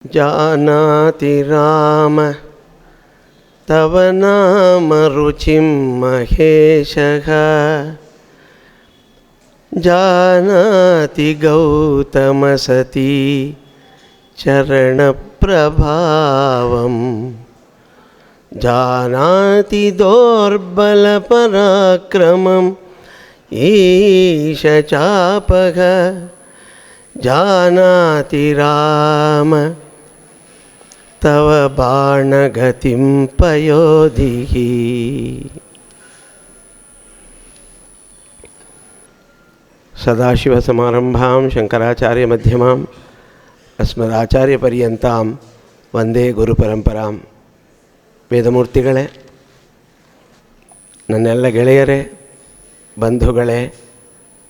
जानाति राम तव नाम रुचिं महेशः जानाति गौतम सती चरणप्रभावं जानाति दौर्बलपराक्रमम् ईशचापः जानाति राम तव बाणगतिं पयोधिः। सदाशिवसमारम्भां शङ्कराचार्यमध्यमाम् अस्मदाचार्यपर्यन्तां ವಂದೇ ಗುರುಪರಂಪರಾಂ. ವೇದಮೂರ್ತಿಗಳೇ, ನನ್ನೆಲ್ಲ ಗೆಳೆಯರೇ, ಬಂಧುಗಳೇ,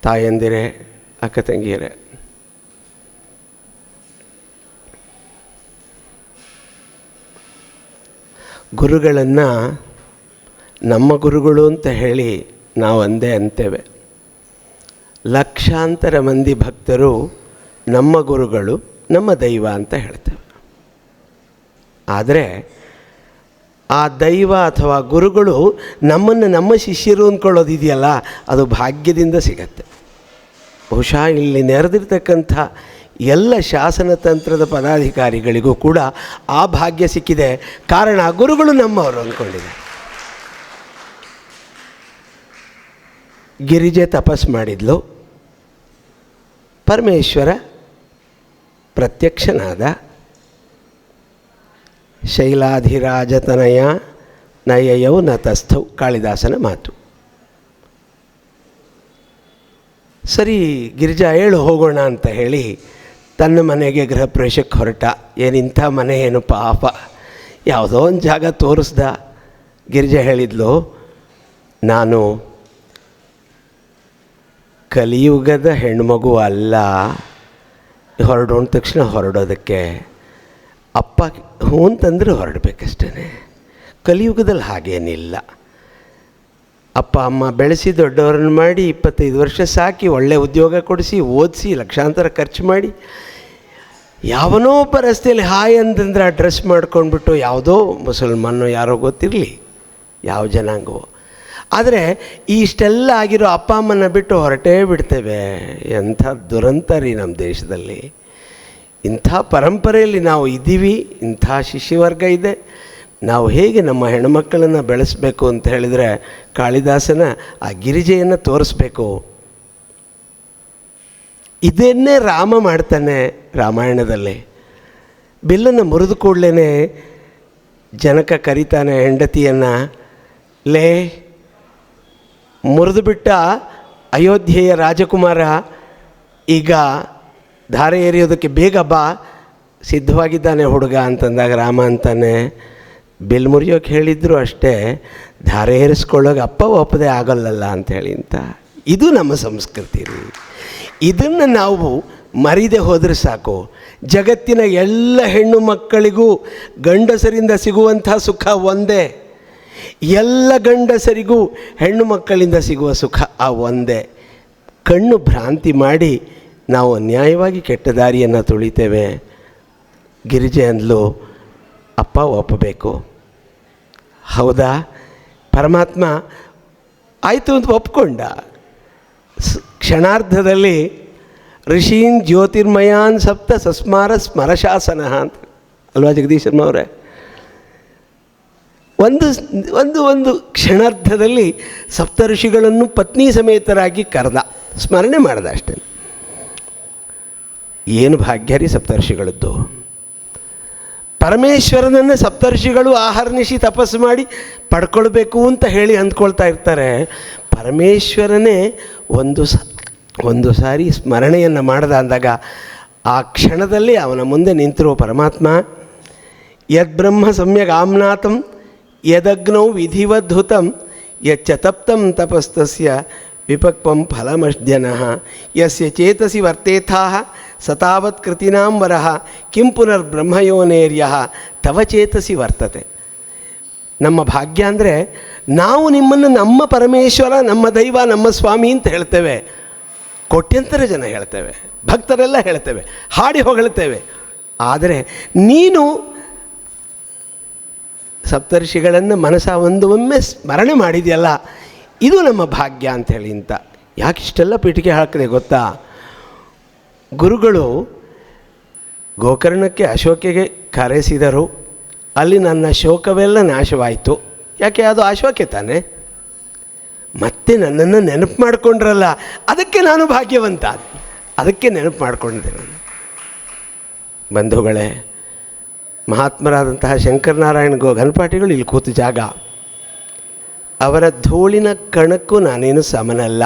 ತಾಯಂದಿರೇ, ಅಕ್ಕ ತಂಗಿಯರೇ, ಗುರುಗಳನ್ನು ನಮ್ಮ ಗುರುಗಳು ಅಂತ ಹೇಳಿ ನಾವು ಒಂದೇ ಅಂತೇವೆ. ಲಕ್ಷಾಂತರ ಮಂದಿ ಭಕ್ತರು ನಮ್ಮ ಗುರುಗಳು, ನಮ್ಮ ದೈವ ಅಂತ ಹೇಳ್ತೇವೆ. ಆದರೆ ಆ ದೈವ ಅಥವಾ ಗುರುಗಳು ನಮ್ಮನ್ನು ನಮ್ಮ ಶಿಷ್ಯರು ಅಂದ್ಕೊಳ್ಳೋದಿದೆಯಲ್ಲ, ಅದು ಭಾಗ್ಯದಿಂದ ಸಿಗತ್ತೆ. ಬಹುಶಃ ಇಲ್ಲಿ ನೆರೆದಿರ್ತಕ್ಕಂಥ ಎಲ್ಲ ಶಾಸನ ತಂತ್ರದ ಪದಾಧಿಕಾರಿಗಳಿಗೂ ಕೂಡ ಆ ಭಾಗ್ಯ ಸಿಕ್ಕಿದೆ. ಕಾರಣ ಗುರುಗಳು ನಮ್ಮವರು ಅಂದ್ಕೊಂಡಿದ್ದಾರೆ. ಗಿರಿಜೆ ತಪಸ್ ಮಾಡಿದ್ಲು, ಪರಮೇಶ್ವರ ಪ್ರತ್ಯಕ್ಷನಾದ. ಶೈಲಾಧಿರಾಜತನಯ ನಯಯೌ ನತಸ್ಥೌ, ಕಾಳಿದಾಸನ ಮಾತು. ಸರಿ, ಗಿರಿಜಾ ಹೇಳು ಹೋಗೋಣ ಅಂತ ಹೇಳಿ ತನ್ನ ಮನೆಗೆ ಗೃಹ ಪ್ರವೇಶಕ್ಕೆ ಹೊರಟ. ಏನಿಂಥ ಮನೆ ಏನು ಪಾಪ, ಯಾವುದೋ ಒಂದು ಜಾಗ ತೋರಿಸ್ದ. ಗಿರಿಜಾ ಹೇಳಿದ್ಲು, ನಾನು ಕಲಿಯುಗದ ಹೆಣ್ಮಗು ಅಲ್ಲ, ಹೊರಡೋಣ ತಕ್ಷಣ ಹೊರಡೋದಕ್ಕೆ. ಅಪ್ಪ ಹ್ಞೂ ಅಂತಂದರೆ ಹೊರಡಬೇಕಷ್ಟೇ. ಕಲಿಯುಗದಲ್ಲಿ ಹಾಗೇನಿಲ್ಲ. ಅಪ್ಪ ಅಮ್ಮ ಬೆಳೆಸಿ ದೊಡ್ಡವ್ರನ್ನ ಮಾಡಿ 25 ವರ್ಷ ಸಾಕಿ ಒಳ್ಳೆ ಉದ್ಯೋಗ ಕೊಡಿಸಿ ಓದಿಸಿ ಲಕ್ಷಾಂತರ ಖರ್ಚು ಮಾಡಿ, ಯಾವನೋ ಒಬ್ಬ ರಸ್ತೆಯಲ್ಲಿ ಹಾಯ್ ಅಂತಂದ್ರೆ ಆ ಡ್ರೆಸ್ ಮಾಡ್ಕೊಂಡ್ಬಿಟ್ಟು ಯಾವುದೋ ಮುಸಲ್ಮಾನೋ ಯಾರೋ ಗೊತ್ತಿರಲಿ, ಯಾವ ಜನಾಂಗವೋ. ಆದರೆ ಇಷ್ಟೆಲ್ಲ ಆಗಿರೋ ಅಪ್ಪ ಅಮ್ಮನ ಬಿಟ್ಟು ಹೊರಟೇ ಬಿಡ್ತೇವೆ. ಎಂಥ ದುರಂತ ರೀ ನಮ್ಮ ದೇಶದಲ್ಲಿ. ಇಂಥ ಪರಂಪರೆಯಲ್ಲಿ ನಾವು ಇದ್ದೀವಿ, ಇಂಥ ಶಿಷ್ಯವರ್ಗ ಇದೆ. ನಾವು ಹೇಗೆ ನಮ್ಮ ಹೆಣ್ಣುಮಕ್ಕಳನ್ನು ಬೆಳೆಸಬೇಕು ಅಂತ ಹೇಳಿದರೆ ಕಾಳಿದಾಸನ ಆ ಗಿರಿಜೆಯನ್ನು ತೋರಿಸ್ಬೇಕು. ಇದನ್ನೇ ರಾಮ ಮಾಡ್ತಾನೆ ರಾಮಾಯಣದಲ್ಲಿ. ಬಿಲ್ಲನ್ನು ಮುರಿದು ಕೂಡಲೇ ಜನಕ ಕರೀತಾನೆ ಹೆಂಡತಿಯನ್ನು, ಲೇ ಮುರಿದು ಬಿಟ್ಟ ಅಯೋಧ್ಯೆಯ ರಾಜಕುಮಾರ, ಈಗ ಧಾರೆ ಎರೆಯೋದಕ್ಕೆ ಬೇಗ ಬಾ, ಸಿದ್ಧವಾಗಿದ್ದಾನೆ ಹುಡುಗ ಅಂತಂದಾಗ ರಾಮ ಅಂತಾನೆ, ಬಿಲ್ ಮುರಿಯೋಕೆ ಹೇಳಿದ್ರು ಅಷ್ಟೇ, ಧಾರೆ ಏರಿಸ್ಕೊಳ್ಳೋಕೆ ಅಪ್ಪ ಒಪ್ಪದೆ ಆಗೋಲ್ಲಲ್ಲ ಅಂಥೇಳಿ ಅಂತ. ಇದು ನಮ್ಮ ಸಂಸ್ಕೃತಿ ರೀ. ಇದನ್ನು ನಾವು ಮರಿದೆ ಹೋದರೆ ಸಾಕು. ಜಗತ್ತಿನ ಎಲ್ಲ ಹೆಣ್ಣು ಮಕ್ಕಳಿಗೂ ಗಂಡಸರಿಂದ ಸಿಗುವಂಥ ಸುಖ ಒಂದೇ. ಎಲ್ಲ ಗಂಡಸರಿಗೂ ಹೆಣ್ಣು ಮಕ್ಕಳಿಂದ ಸಿಗುವ ಸುಖ ಆ ಒಂದೇ. ಕಣ್ಣು ಭ್ರಾಂತಿ ಮಾಡಿ ನಾವು ಅನ್ಯಾಯವಾಗಿ ಕೆಟ್ಟ ದಾರಿಯನ್ನು ತುಳಿತೇವೆ. ಗಿರಿಜೆ ಅಂದ್ಲು, ಅಪ್ಪ ಒಪ್ಪಬೇಕು. ಹೌದಾ? ಪರಮಾತ್ಮ ಆಯಿತು ಅಂತ ಒಪ್ಕೊಂಡ. ಕ್ಷಣಾರ್ಧದಲ್ಲಿ ಋಷೀನ್ ಜ್ಯೋತಿರ್ಮಯಾನ್ ಸಪ್ತ ಸಸ್ಮಾರ ಸ್ಮರಶಾಸನ ಅಂತ ಅಲ್ವಾ ಜಗದೀಶ್ ಶರ್ಮ ಅವರೇ? ಒಂದು ಕ್ಷಣಾರ್ಧದಲ್ಲಿ ಸಪ್ತ ಋಷಿಗಳನ್ನು ಪತ್ನಿ ಸಮೇತರಾಗಿ ಕರೆದ, ಸ್ಮರಣೆ ಮಾಡ್ದ ಅಷ್ಟೇ. ಏನು ಭಾಗ್ಯ ರೀ ಸಪ್ತರ್ಷಿಗಳದ್ದು. ಪರಮೇಶ್ವರನನ್ನು ಸಪ್ತರ್ಷಿಗಳು ಆಹರ್ನಿಶಿ ತಪಸ್ಸು ಮಾಡಿ ಪಡ್ಕೊಳ್ಬೇಕು ಅಂತ ಹೇಳಿ ಅಂದ್ಕೊಳ್ತಾ ಇರ್ತಾರೆ. ಪರಮೇಶ್ವರನೇ ಒಂದು ಸಾರಿ ಸ್ಮರಣೆಯನ್ನು ಮಾಡ್ದ ಅಂದಾಗ ಆ ಕ್ಷಣದಲ್ಲಿ ಅವನ ಮುಂದೆ ನಿಂತಿರುವ ಪರಮಾತ್ಮ, ಯದ್ಬ್ರಹ್ಮ ಸಮ್ಯಗ್ ಆಮ್ನಾಥಂ ಯದಗ್ನೌ ವಿಧಿವದ್ಹುತಂ ಯಚ್ಚತಪ್ತಂ ತಪಸ್ತಸ್ಯ ವಿಪಕ್ವಂ ಫಲಮಜ್ಜನಃ ಯಸ್ಯ ಚೇತಸಿ ವರ್ತೇಥಾಃ ಸತಾವತ್ ಕೃತಿನಾಂ ವರಃ ಕಿಂ ಪುನರ್ಬ್ರಹ್ಮಯೋನೇರ್ಯಃ ತವ ಚೇತಸಿ ವರ್ತತೆ. ನಮ್ಮ ಭಾಗ್ಯ ಅಂದರೆ ನಾವು ನಿಮ್ಮನ್ನು ನಮ್ಮ ಪರಮೇಶ್ವರ, ನಮ್ಮ ದೈವ, ನಮ್ಮ ಸ್ವಾಮಿ ಅಂತ ಹೇಳ್ತೇವೆ. ಕೋಟ್ಯಂತರ ಜನ ಹೇಳ್ತೇವೆ, ಭಕ್ತರೆಲ್ಲ ಹೇಳ್ತೇವೆ, ಹಾಡಿ ಹೊಗಳ್ತೇವೆ. ಆದರೆ ನೀನು ಸಪ್ತರ್ಷಿಗಳನ್ನು ಒಮ್ಮೆ ಸ್ಮರಣೆ ಮಾಡಿದೆಯಲ್ಲ, ಇದು ನಮ್ಮ ಭಾಗ್ಯ ಅಂಥೇಳಿ ಅಂತ. ಯಾಕೆ ಇಷ್ಟೆಲ್ಲ ಪೀಠಿಕೆ ಹಾಕಿದೆ ಗೊತ್ತಾ? ಗುರುಗಳು ಗೋಕರ್ಣಕ್ಕೆ ಅಶೋಕೆಗೆ ಕರೆಸಿದರು. ಅಲ್ಲಿ ನನ್ನ ಶೋಕವೆಲ್ಲ ನಾಶವಾಯಿತು. ಯಾಕೆ? ಅದು ಅಶೋಕೆ ತಾನೆ. ಮತ್ತೆ ನನ್ನನ್ನು ನೆನಪು ಮಾಡಿಕೊಂಡ್ರಲ್ಲ, ಅದಕ್ಕೆ ನಾನು ಭಾಗ್ಯವಂತ. ಅದಕ್ಕೆ ನೆನಪು ಮಾಡಿಕೊಂಡಿದ್ದೆ ನಾನು. ಬಂಧುಗಳೇ, ಮಹಾತ್ಮರಾದಂತಹ ಶಂಕರನಾರಾಯಣ ಘನಪಾಠಿಗಳು ಇಲ್ಲಿ ಕೂತು ಜಾಗ. ಅವರ ಧೂಳಿನ ಕಣಕ್ಕೂ ನಾನೇನು ಸಮನಲ್ಲ.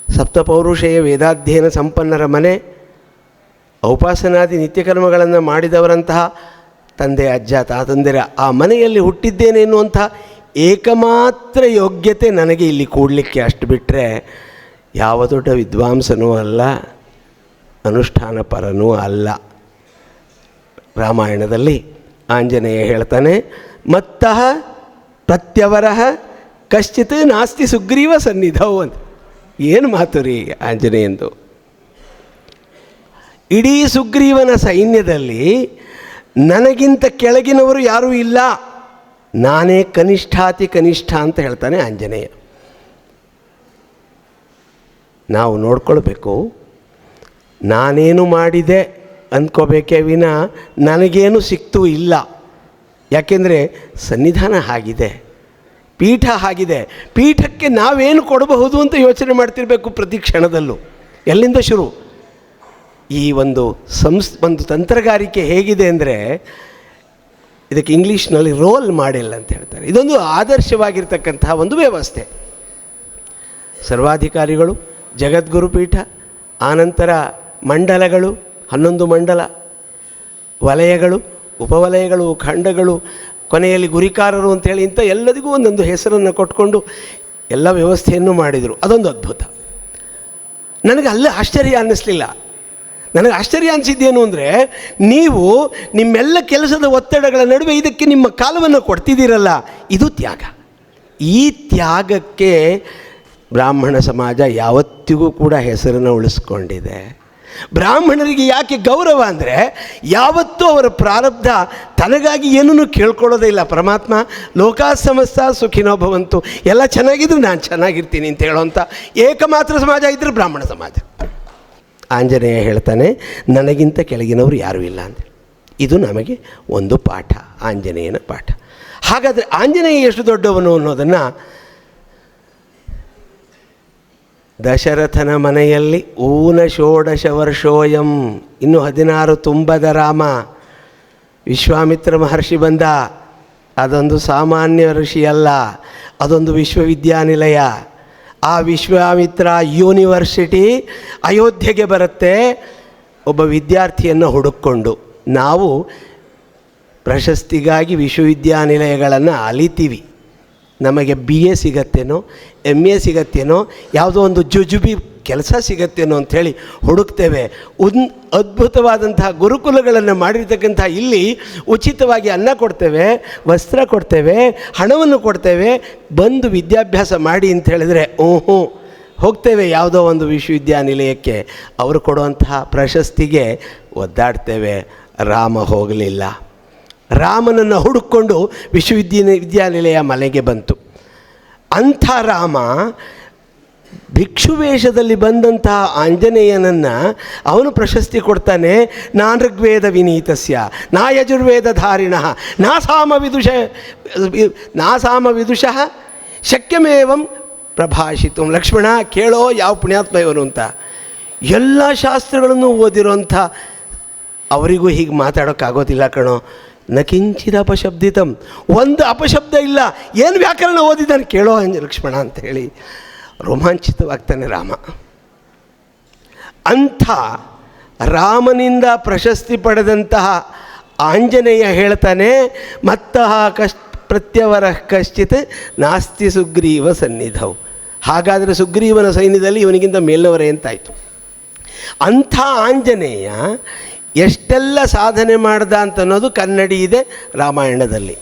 ಸಪ್ತಪೌರುಷೇಯ ವೇದಾಧ್ಯಯನ ಸಂಪನ್ನರ ಮನೆ, ಔಪಾಸನಾದಿ ನಿತ್ಯಕರ್ಮಗಳನ್ನು ಮಾಡಿದವರಂತಹ ತಂದೆ ಅಜ್ಜ ತಾತಂದಿರ ಆ ಮನೆಯಲ್ಲಿ ಹುಟ್ಟಿದ್ದೇನೆ ಎನ್ನುವಂಥ ಏಕಮಾತ್ರ ಯೋಗ್ಯತೆ ನನಗೆ ಇಲ್ಲಿ ಕೂಡಲಿಕ್ಕೆ. ಅಷ್ಟು ಬಿಟ್ಟರೆ ಯಾವ ದೊಡ್ಡ ವಿದ್ವಾಂಸನೂ ಅಲ್ಲ, ಅನುಷ್ಠಾನ ಪರನೂ ಅಲ್ಲ. ರಾಮಾಯಣದಲ್ಲಿ ಆಂಜನೇಯ ಹೇಳ್ತಾನೆ, ಮತ್ತಃ ಪ್ರತ್ಯವರಃ ಕಶ್ಚಿತ್ ನಾಸ್ತಿ ಸುಗ್ರೀವ ಸನ್ನಿಧೌ ಅಂತ. ಏನು ಮಾತು ರೀ ಆಂಜನೇಯಂದು. ಇಡೀ ಸುಗ್ರೀವನ ಸೈನ್ಯದಲ್ಲಿ ನನಗಿಂತ ಕೆಳಗಿನವರು ಯಾರೂ ಇಲ್ಲ, ನಾನೇ ಕನಿಷ್ಠಾತಿ ಕನಿಷ್ಠ ಅಂತ ಹೇಳ್ತಾನೆ ಆಂಜನೇಯ. ನಾವು ನೋಡ್ಕೊಳ್ಬೇಕು, ನಾನೇನು ಮಾಡಿದೆ ಅಂದ್ಕೋಬೇಕೇ ವಿನ ನನಗೇನು ಸಿಕ್ತೂ ಇಲ್ಲ. ಯಾಕೆಂದರೆ ಸನ್ನಿಧಾನ ಆಗಿದೆ, ಪೀಠ ಆಗಿದೆ. ಪೀಠಕ್ಕೆ ನಾವೇನು ಕೊಡಬಹುದು ಅಂತ ಯೋಚನೆ ಮಾಡ್ತಿರಬೇಕು ಪ್ರತಿ ಕ್ಷಣದಲ್ಲೂ. ಎಲ್ಲಿಂದ ಶುರು? ಈ ಒಂದು ಒಂದು ತಂತ್ರಗಾರಿಕೆ ಹೇಗಿದೆ ಅಂದರೆ, ಇದಕ್ಕೆ ಇಂಗ್ಲೀಷ್ನಲ್ಲಿ ರೋಲ್ ಮಾಡೆಲ್ ಅಂತ ಹೇಳ್ತಾರೆ. ಇದೊಂದು ಆದರ್ಶವಾಗಿರ್ತಕ್ಕಂತಹ ಒಂದು ವ್ಯವಸ್ಥೆ. ಸರ್ವಾಧಿಕಾರಿಗಳು, ಜಗದ್ಗುರು ಪೀಠ, ಆನಂತರ ಮಂಡಲಗಳು, 11 ಮಂಡಲ, ವಲಯಗಳು, ಉಪವಲಯಗಳು, ಖಂಡಗಳು, ಕೊನೆಯಲ್ಲಿ ಗುರಿಕಾರರು ಅಂಥೇಳಿ ಇಂಥ ಎಲ್ಲರಿಗೂ ಒಂದೊಂದು ಹೆಸರನ್ನು ಕೊಟ್ಕೊಂಡು ಎಲ್ಲ ವ್ಯವಸ್ಥೆಯನ್ನು ಮಾಡಿದರು. ಅದೊಂದು ಅದ್ಭುತ. ನನಗೆ ಅಲ್ಲೇ ಆಶ್ಚರ್ಯ ಅನ್ನಿಸ್ಲಿಲ್ಲ. ನನಗೆ ಆಶ್ಚರ್ಯ ಅನಿಸಿದ್ದೇನು ಅಂದರೆ, ನೀವು ನಿಮ್ಮೆಲ್ಲ ಕೆಲಸದ ಒತ್ತಡಗಳ ನಡುವೆ ಇದಕ್ಕೆ ನಿಮ್ಮ ಕಾಲವನ್ನು ಕೊಡ್ತಿದ್ದೀರಲ್ಲ, ಇದು ತ್ಯಾಗ. ಈ ತ್ಯಾಗಕ್ಕೆ ಬ್ರಾಹ್ಮಣ ಸಮಾಜ ಯಾವತ್ತಿಗೂ ಕೂಡ ಹೆಸರನ್ನು ಉಳಿಸ್ಕೊಂಡಿದೆ. ಬ್ರಾಹ್ಮಣರಿಗೆ ಯಾಕೆ ಗೌರವ ಅಂದರೆ, ಯಾವತ್ತೂ ಅವರ ಪ್ರಾರಬ್ಧ ತನಗಾಗಿ ಏನೂ ಕೇಳ್ಕೊಳ್ಳೋದೇ ಇಲ್ಲ. ಪರಮಾತ್ಮ ಲೋಕಾ ಸಮಸ್ತ ಸುಖಿನೋ ಭವಂತು, ಎಲ್ಲ ಚೆನ್ನಾಗಿದ್ರು ನಾನು ಚೆನ್ನಾಗಿರ್ತೀನಿ ಅಂತ ಹೇಳೋವಂಥ ಏಕಮಾತ್ರ ಸಮಾಜ ಇದ್ದರೆ ಬ್ರಾಹ್ಮಣ ಸಮಾಜ. ಆಂಜನೇಯ ಹೇಳ್ತಾನೆ, ನನಗಿಂತ ಕೆಳಗಿನವರು ಯಾರೂ ಇಲ್ಲ ಅಂತ. ಇದು ನಮಗೆ ಒಂದು ಪಾಠ, ಆಂಜನೇಯನ ಪಾಠ. ಹಾಗಾದರೆ ಆಂಜನೇಯ ಎಷ್ಟು ದೊಡ್ಡವನು ಅನ್ನೋದನ್ನು ದಶರಥನ ಮನೆಯಲ್ಲಿ ಊನ ಷೋಡಶ ವರ್ಷೋಯಂ, ಇನ್ನು 16 ತುಂಬದ ರಾಮ, ವಿಶ್ವಾಮಿತ್ರ ಮಹರ್ಷಿ ಬಂದ. ಅದೊಂದು ಸಾಮಾನ್ಯ ಋಷಿಯಲ್ಲ, ಅದೊಂದು ವಿಶ್ವವಿದ್ಯಾನಿಲಯ. ಆ ವಿಶ್ವಾಮಿತ್ರ ಯೂನಿವರ್ಸಿಟಿ ಅಯೋಧ್ಯೆಗೆ ಬರುತ್ತೆ ಒಬ್ಬ ವಿದ್ಯಾರ್ಥಿಯನ್ನು ಹುಡುಕೊಂಡು. ನಾವು ಪ್ರಶಸ್ತಿಗಾಗಿ ವಿಶ್ವವಿದ್ಯಾನಿಲಯಗಳನ್ನು ಅಲಿತೀವಿ. ನಮಗೆ BA ಸಿಗತ್ತೇನೋ, MA ಸಿಗತ್ತೇನೋ, ಯಾವುದೋ ಒಂದು ಜುಜುಬಿ ಕೆಲಸ ಸಿಗತ್ತೇನೋ ಅಂಥೇಳಿ ಹುಡುಕ್ತೇವೆ. ಅದ್ಭುತವಾದಂತಹ ಗುರುಕುಲಗಳನ್ನು ಮಾಡಿರ್ತಕ್ಕಂಥ ಇಲ್ಲಿ ಉಚಿತವಾಗಿ ಅನ್ನ ಕೊಡ್ತೇವೆ, ವಸ್ತ್ರ ಕೊಡ್ತೇವೆ, ಹಣವನ್ನು ಕೊಡ್ತೇವೆ. ಬಂದು ವಿದ್ಯಾಭ್ಯಾಸ ಮಾಡಿ ಅಂತ ಹೇಳಿದರೆ ಹೋಗ್ತೇವೆ ಯಾವುದೋ ಒಂದು ವಿಶ್ವವಿದ್ಯಾನಿಲಯಕ್ಕೆ. ಅವರು ಕೊಡುವಂತಹ ಪ್ರಶಸ್ತಿಗೆ ಒದ್ದಾಡ್ತೇವೆ. ರಾಮ ಹೋಗಲಿಲ್ಲ. ರಾಮನನ್ನು ಹುಡುಕೊಂಡು ವಿಶ್ವವಿದ್ಯಾನಿಲಯ ಮನೆಗೆ ಬಂತು. ಅಂಥ ರಾಮ ಭಿಕ್ಷು ವೇಷದಲ್ಲಿ ಬಂದಂತಹ ಆಂಜನೇಯನನ್ನು ಅವನು ಪ್ರಶಸ್ತಿ ಕೊಡ್ತಾನೆ. ನಾ ಋಗ್ವೇದ ವಿನೀತಸ್ಯ, ನಾ ಯಜುರ್ವೇದ ಧಾರಿಣಃ, ನಾ ಸಾಮ ವಿದುಷಃ ಶಕ್ಯಮೇವಂ ಪ್ರಭಾಷಿತು. ಲಕ್ಷ್ಮಣ ಕೇಳೋ, ಯಾವ ಪುಣ್ಯಾತ್ಮ ಇವನು ಅಂತ. ಎಲ್ಲ ಶಾಸ್ತ್ರಗಳನ್ನು ಓದಿರೋಂಥ ಅವರಿಗೂ ಹೀಗೆ ಮಾತಾಡೋಕ್ಕಾಗೋದಿಲ್ಲ ಕಣೋ. ನ ಕಿಂಚಿದ ಅಪಶಬ್ದಿತಂ, ಒಂದು ಅಪಶಬ್ದ ಇಲ್ಲ. ಏನು ವ್ಯಾಕರಣ ಓದಿದ್ದಾನೆ ಕೇಳೋ ಲಕ್ಷ್ಮಣ ಅಂತ ಹೇಳಿ ರೋಮಾಂಚಿತವಾಗ್ತಾನೆ ರಾಮ. ಅಂಥ ರಾಮನಿಂದ ಪ್ರಶಸ್ತಿ ಪಡೆದಂತಹ ಆಂಜನೇಯ ಹೇಳ್ತಾನೆ, ಮತ್ತಃ ಪ್ರತ್ಯವರ ಕಶ್ಚಿತ್ ನಾಸ್ತಿ ಸುಗ್ರೀವ ಸನ್ನಿಧೌ. ಹಾಗಾದರೆ ಸುಗ್ರೀವನ ಸೈನ್ಯದಲ್ಲಿ ಇವನಿಗಿಂತ ಮೇಲವರೇ ಅಂತಾಯಿತು. ಅಂಥ ಆಂಜನೇಯ ಎಷ್ಟೆಲ್ಲ ಸಾಧನೆ ಮಾಡ್ದ ಅಂತನ್ನೋದು ಕನ್ನಡಿ ಇದೆ ರಾಮಾಯಣದಲ್ಲಿ.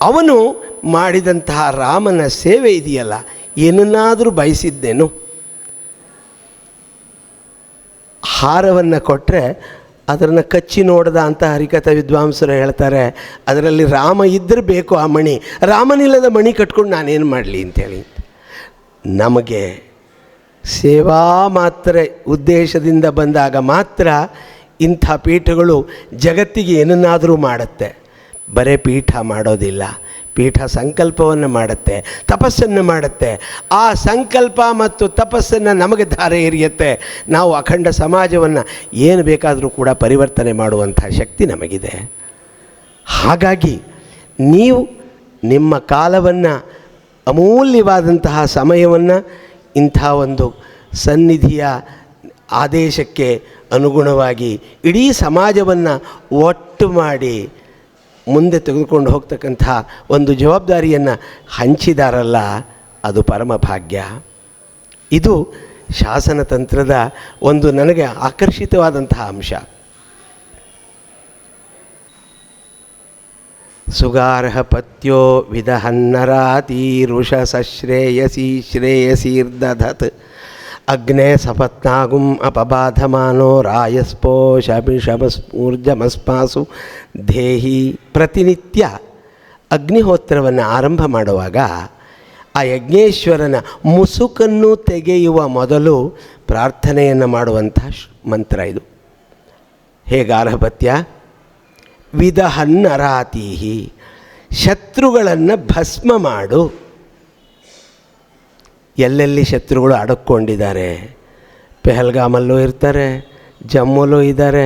ಅವನು ಮಾಡಿದಂತಹ ರಾಮನ ಸೇವೆ ಇದೆಯಲ್ಲ, ಏನನ್ನಾದರೂ ಬಯಸಿದ್ದೇನು? ಹಾರವನ್ನು ಕೊಟ್ಟರೆ ಅದನ್ನು ಕಚ್ಚಿ ನೋಡ್ದ ಅಂತ ಹರಿಕಥಾ ವಿದ್ವಾಂಸರು ಹೇಳ್ತಾರೆ. ಅದರಲ್ಲಿ ರಾಮ ಇದ್ದರೆ ಬೇಕು ಆ ಮಣಿ, ರಾಮನಿಲ್ಲದ ಮಣಿ ಕಟ್ಕೊಂಡು ನಾನೇನು ಮಾಡಲಿ ಅಂತೇಳಿ. ನಮಗೆ ಸೇವಾ ಮಾತ್ರ ಉದ್ದೇಶದಿಂದ ಬಂದಾಗ ಮಾತ್ರ ಇಂಥ ಪೀಠಗಳು ಜಗತ್ತಿಗೆ ಏನನ್ನಾದರೂ ಮಾಡುತ್ತೆ. ಬರೇ ಪೀಠ ಮಾಡೋದಿಲ್ಲ, ಪೀಠ ಸಂಕಲ್ಪವನ್ನು ಮಾಡುತ್ತೆ, ತಪಸ್ಸನ್ನು ಮಾಡುತ್ತೆ. ಆ ಸಂಕಲ್ಪ ಮತ್ತು ತಪಸ್ಸನ್ನು ನಮಗೆ ಧಾರೆ ಎರೆಯುತ್ತೆ. ನಾವು ಅಖಂಡ ಸಮಾಜವನ್ನು ಏನು ಬೇಕಾದರೂ ಕೂಡ ಪರಿವರ್ತನೆ ಮಾಡುವಂಥ ಶಕ್ತಿ ನಮಗಿದೆ. ಹಾಗಾಗಿ ನೀವು ನಿಮ್ಮ ಕಾಲವನ್ನು, ಅಮೂಲ್ಯವಾದಂತಹ ಸಮಯವನ್ನು ಇಂಥ ಒಂದು ಸನ್ನಿಧಿಯ ಆದೇಶಕ್ಕೆ ಅನುಗುಣವಾಗಿ ಇಡೀ ಸಮಾಜವನ್ನು ಒಟ್ಟು ಮಾಡಿ ಮುಂದೆ ತೆಗೆದುಕೊಂಡು ಹೋಗ್ತಕ್ಕಂಥ ಒಂದು ಜವಾಬ್ದಾರಿಯನ್ನು ಹಂಚಿದಾರಲ್ಲ, ಅದು ಪರಮ ಭಾಗ್ಯ. ಇದು ಶಾಸನತಂತ್ರದ ಒಂದು ನನಗೆ ಆಕರ್ಷಿತವಾದಂತಹ ಅಂಶ. ಸುಗಾರ್ಹ ಪತ್ಯೋ ವಿದಹನ್ನರಾತೀರುಷ ಸಶ್ರೇಯಸಿ ಶ್ರೇಯಸೀರ್ದಧತ್ ಅಗ್ನೇ ಸಪತ್ನಾಗುಂ ಅಪಬಾಧಮಾನೋ ರಾಯಸ್ಪೋಷಮಿಷಮಸ್ಮೂರ್ಜಮಸ್ಪಾಸು ದೇಹಿ. ಪ್ರತಿನಿತ್ಯ ಅಗ್ನಿಹೋತ್ರವನ್ನು ಆರಂಭ ಮಾಡುವಾಗ ಆ ಯಜ್ಞೇಶ್ವರನ ಮುಸುಕನ್ನು ತೆಗೆಯುವ ಮೊದಲು ಪ್ರಾರ್ಥನೆಯನ್ನು ಮಾಡುವಂಥ ಮಂತ್ರ ಇದು. ಹೇ ಗಾರ್ಹಪತ್ಯ, ವಿದಹನ್ನರಾತೀಹಿ, ಶತ್ರುಗಳನ್ನು ಭಸ್ಮ ಮಾಡು. ಎಲ್ಲೆಲ್ಲಿ ಶತ್ರುಗಳು ಅಡಕ್ಕೊಂಡಿದ್ದಾರೆ, ಪೆಹಲ್ಗಾಮಲ್ಲೂ ಇರ್ತಾರೆ, ಜಮ್ಮುಲೂ ಇದ್ದಾರೆ,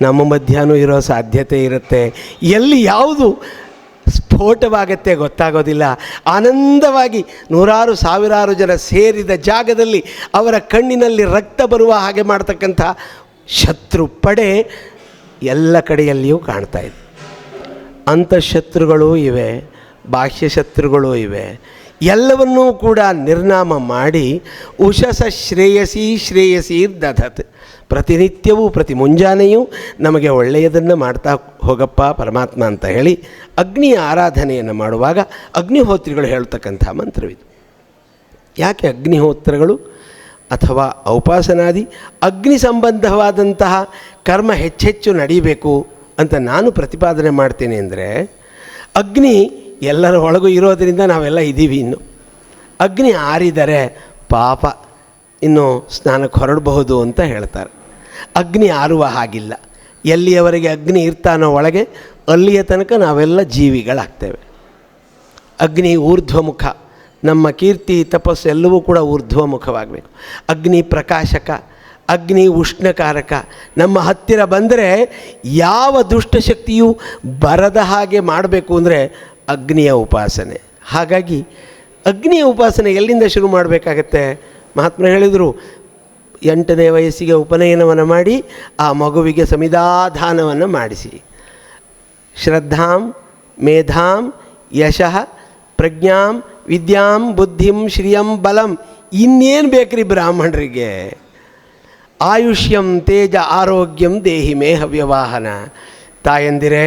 ನಮ್ಮ ಮಧ್ಯಾಹ್ನ ಇರೋ ಸಾಧ್ಯತೆ ಇರುತ್ತೆ. ಎಲ್ಲಿ ಯಾವುದು ಸ್ಫೋಟವಾಗತ್ತೆ ಗೊತ್ತಾಗೋದಿಲ್ಲ. ಆನಂದವಾಗಿ ನೂರಾರು ಸಾವಿರಾರು ಜನ ಸೇರಿದ ಜಾಗದಲ್ಲಿ ಅವರ ಕಣ್ಣಿನಲ್ಲಿ ರಕ್ತ ಬರುವ ಹಾಗೆ ಮಾಡ್ತಕ್ಕಂಥ ಶತ್ರು ಪಡೆ ಎಲ್ಲ ಕಡೆಯಲ್ಲಿಯೂ ಕಾಣ್ತಾ ಇದೆ. ಅಂತಃಶತ್ರುಗಳೂ ಇವೆ, ಬಾಹ್ಯ ಶತ್ರುಗಳೂ ಇವೆ. ಎಲ್ಲವನ್ನೂ ಕೂಡ ನಿರ್ನಾಮ ಮಾಡಿ ಉಷಸ ಶ್ರೇಯಸಿ ಶ್ರೇಯಸೀರ್ದಧತ್, ಪ್ರತಿನಿತ್ಯವೂ ಪ್ರತಿ ಮುಂಜಾನೆಯೂ ನಮಗೆ ಒಳ್ಳೆಯದನ್ನು ಮಾಡ್ತಾ ಹೋಗಪ್ಪ ಪರಮಾತ್ಮ ಅಂತ ಹೇಳಿ ಅಗ್ನಿಯ ಆರಾಧನೆಯನ್ನು ಮಾಡುವಾಗ ಅಗ್ನಿಹೋತ್ರಿಗಳು ಹೇಳ್ತಕ್ಕಂಥ ಮಂತ್ರವಿದು. ಯಾಕೆ ಅಗ್ನಿಹೋತ್ರಗಳು ಅಥವಾ ಔಪಾಸನಾದಿ ಅಗ್ನಿ ಸಂಬಂಧವಾದಂತಹ ಕರ್ಮ ಹೆಚ್ಚೆಚ್ಚು ನಡೀಬೇಕು ಅಂತ ನಾನು ಪ್ರತಿಪಾದನೆ ಮಾಡ್ತೇನೆ ಅಂದರೆ, ಅಗ್ನಿ ಎಲ್ಲರ ಒಳಗೂ ಇರೋದರಿಂದ ನಾವೆಲ್ಲ ಇದ್ದೀವಿ. ಇನ್ನು ಅಗ್ನಿ ಆರಿದರೆ ಪಾಪ ಇನ್ನು ಸ್ನಾನಕ್ಕೆ ಹೊರಡಬಹುದು ಅಂತ ಹೇಳ್ತಾರೆ. ಅಗ್ನಿ ಆರುವ ಹಾಗಿಲ್ಲ. ಎಲ್ಲಿಯವರೆಗೆ ಅಗ್ನಿ ಇರ್ತಾನೋ ಒಳಗೆ, ಅಲ್ಲಿಯ ತನಕ ನಾವೆಲ್ಲ ಜೀವಿಗಳಾಗ್ತೇವೆ. ಅಗ್ನಿ ಊರ್ಧ್ವಮುಖ, ನಮ್ಮ ಕೀರ್ತಿ ತಪಸ್ಸು ಎಲ್ಲವೂ ಕೂಡ ಊರ್ಧ್ವಮುಖವಾಗಬೇಕು. ಅಗ್ನಿ ಪ್ರಕಾಶಕ, ಅಗ್ನಿ ಉಷ್ಣಕಾರಕ. ನಮ್ಮ ಹತ್ತಿರ ಬಂದರೆ ಯಾವ ದುಷ್ಟಶಕ್ತಿಯೂ ಬರದ ಹಾಗೆ ಮಾಡಬೇಕು ಅಂದರೆ ಅಗ್ನಿಯ ಉಪಾಸನೆ. ಹಾಗಾಗಿ ಅಗ್ನಿಯ ಉಪಾಸನೆ ಎಲ್ಲಿಂದ ಶುರು ಮಾಡಬೇಕಾಗತ್ತೆ? ಮಹಾತ್ಮರು ಹೇಳಿದರು, 8ನೇ ವಯಸ್ಸಿಗೆ ಉಪನಯನವನ್ನು ಮಾಡಿ ಆ ಮಗುವಿಗೆ ಸಮಿಧಾಧಾನವನ್ನು ಮಾಡಿಸಿ. ಶ್ರದ್ಧಾಂ ಮೇಧಾಂ ಯಶಃ ಪ್ರಜ್ಞಾಂ ವಿದ್ಯಾಂ ಬುದ್ಧಿಂ ಶ್ರಿಯಂ ಬಲಂ. ಇನ್ನೇನು ಬೇಕ್ರಿ ಬ್ರಾಹ್ಮಣರಿಗೆ? ಆಯುಷ್ಯಂ ತೇಜ ಆರೋಗ್ಯಂ ದೇಹಿ ಮೇ ಹವ್ಯವಾಹನ. ತಾಯಂದಿರೇ,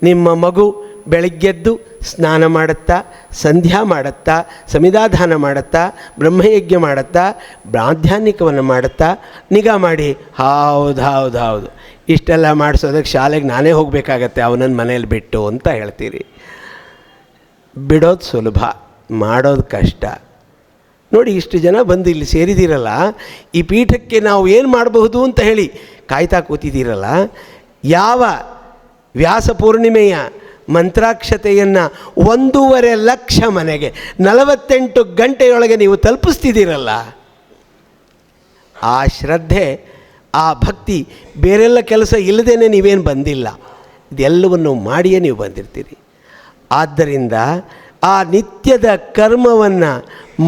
ನಿಮ್ಮ ಮಗು ಬೆಳಗ್ಗೆದ್ದು ಸ್ನಾನ ಮಾಡುತ್ತಾ, ಸಂಧ್ಯಾ ಮಾಡುತ್ತಾ, ಸಮಿಧಾಧಾನ ಮಾಡುತ್ತಾ, ಬ್ರಹ್ಮಯಜ್ಞ ಮಾಡುತ್ತಾ, ಪ್ರಾಧ್ಯಾನಿಕವನ್ನು ಮಾಡುತ್ತಾ ನಿಗಾ ಮಾಡಿ. ಹೌದು ಇಷ್ಟೆಲ್ಲ ಮಾಡಿಸೋದಕ್ಕೆ ಶಾಲೆಗೆ ನಾನೇ ಹೋಗಬೇಕಾಗತ್ತೆ ಅವನನ್ನು ಮನೇಲಿ ಬಿಟ್ಟು ಅಂತ ಹೇಳ್ತೀರಿ. ಬಿಡೋದು ಸುಲಭ, ಮಾಡೋದು ಕಷ್ಟ. ನೋಡಿ, ಇಷ್ಟು ಜನ ಬಂದು ಇಲ್ಲಿ ಸೇರಿದ್ದೀರಲ್ಲ, ಈ ಪೀಠಕ್ಕೆ ನಾವು ಏನು ಮಾಡಬಹುದು ಅಂತ ಹೇಳಿ ಕಾಯ್ತಾ ಕೂತಿದ್ದೀರಲ್ಲ, ಯಾವ ವ್ಯಾಸ ಪೂರ್ಣಿಮೆಯ ಮಂತ್ರಾಕ್ಷತೆಯನ್ನು 1.5 ಲಕ್ಷ ಮನೆಗೆ 48 ಗಂಟೆಯೊಳಗೆ ನೀವು ತಲುಪಿಸ್ತಿದ್ದೀರಲ್ಲ, ಆ ಶ್ರದ್ಧೆ, ಆ ಭಕ್ತಿ, ಬೇರೆಲ್ಲ ಕೆಲಸ ಇಲ್ಲದೇ ನೀವೇನು ಬಂದಿಲ್ಲ. ಇದೆಲ್ಲವನ್ನು ಮಾಡಿಯೇ ನೀವು ಬಂದಿರ್ತೀರಿ. ಆದ್ದರಿಂದ ಆ ನಿತ್ಯದ ಕರ್ಮವನ್ನು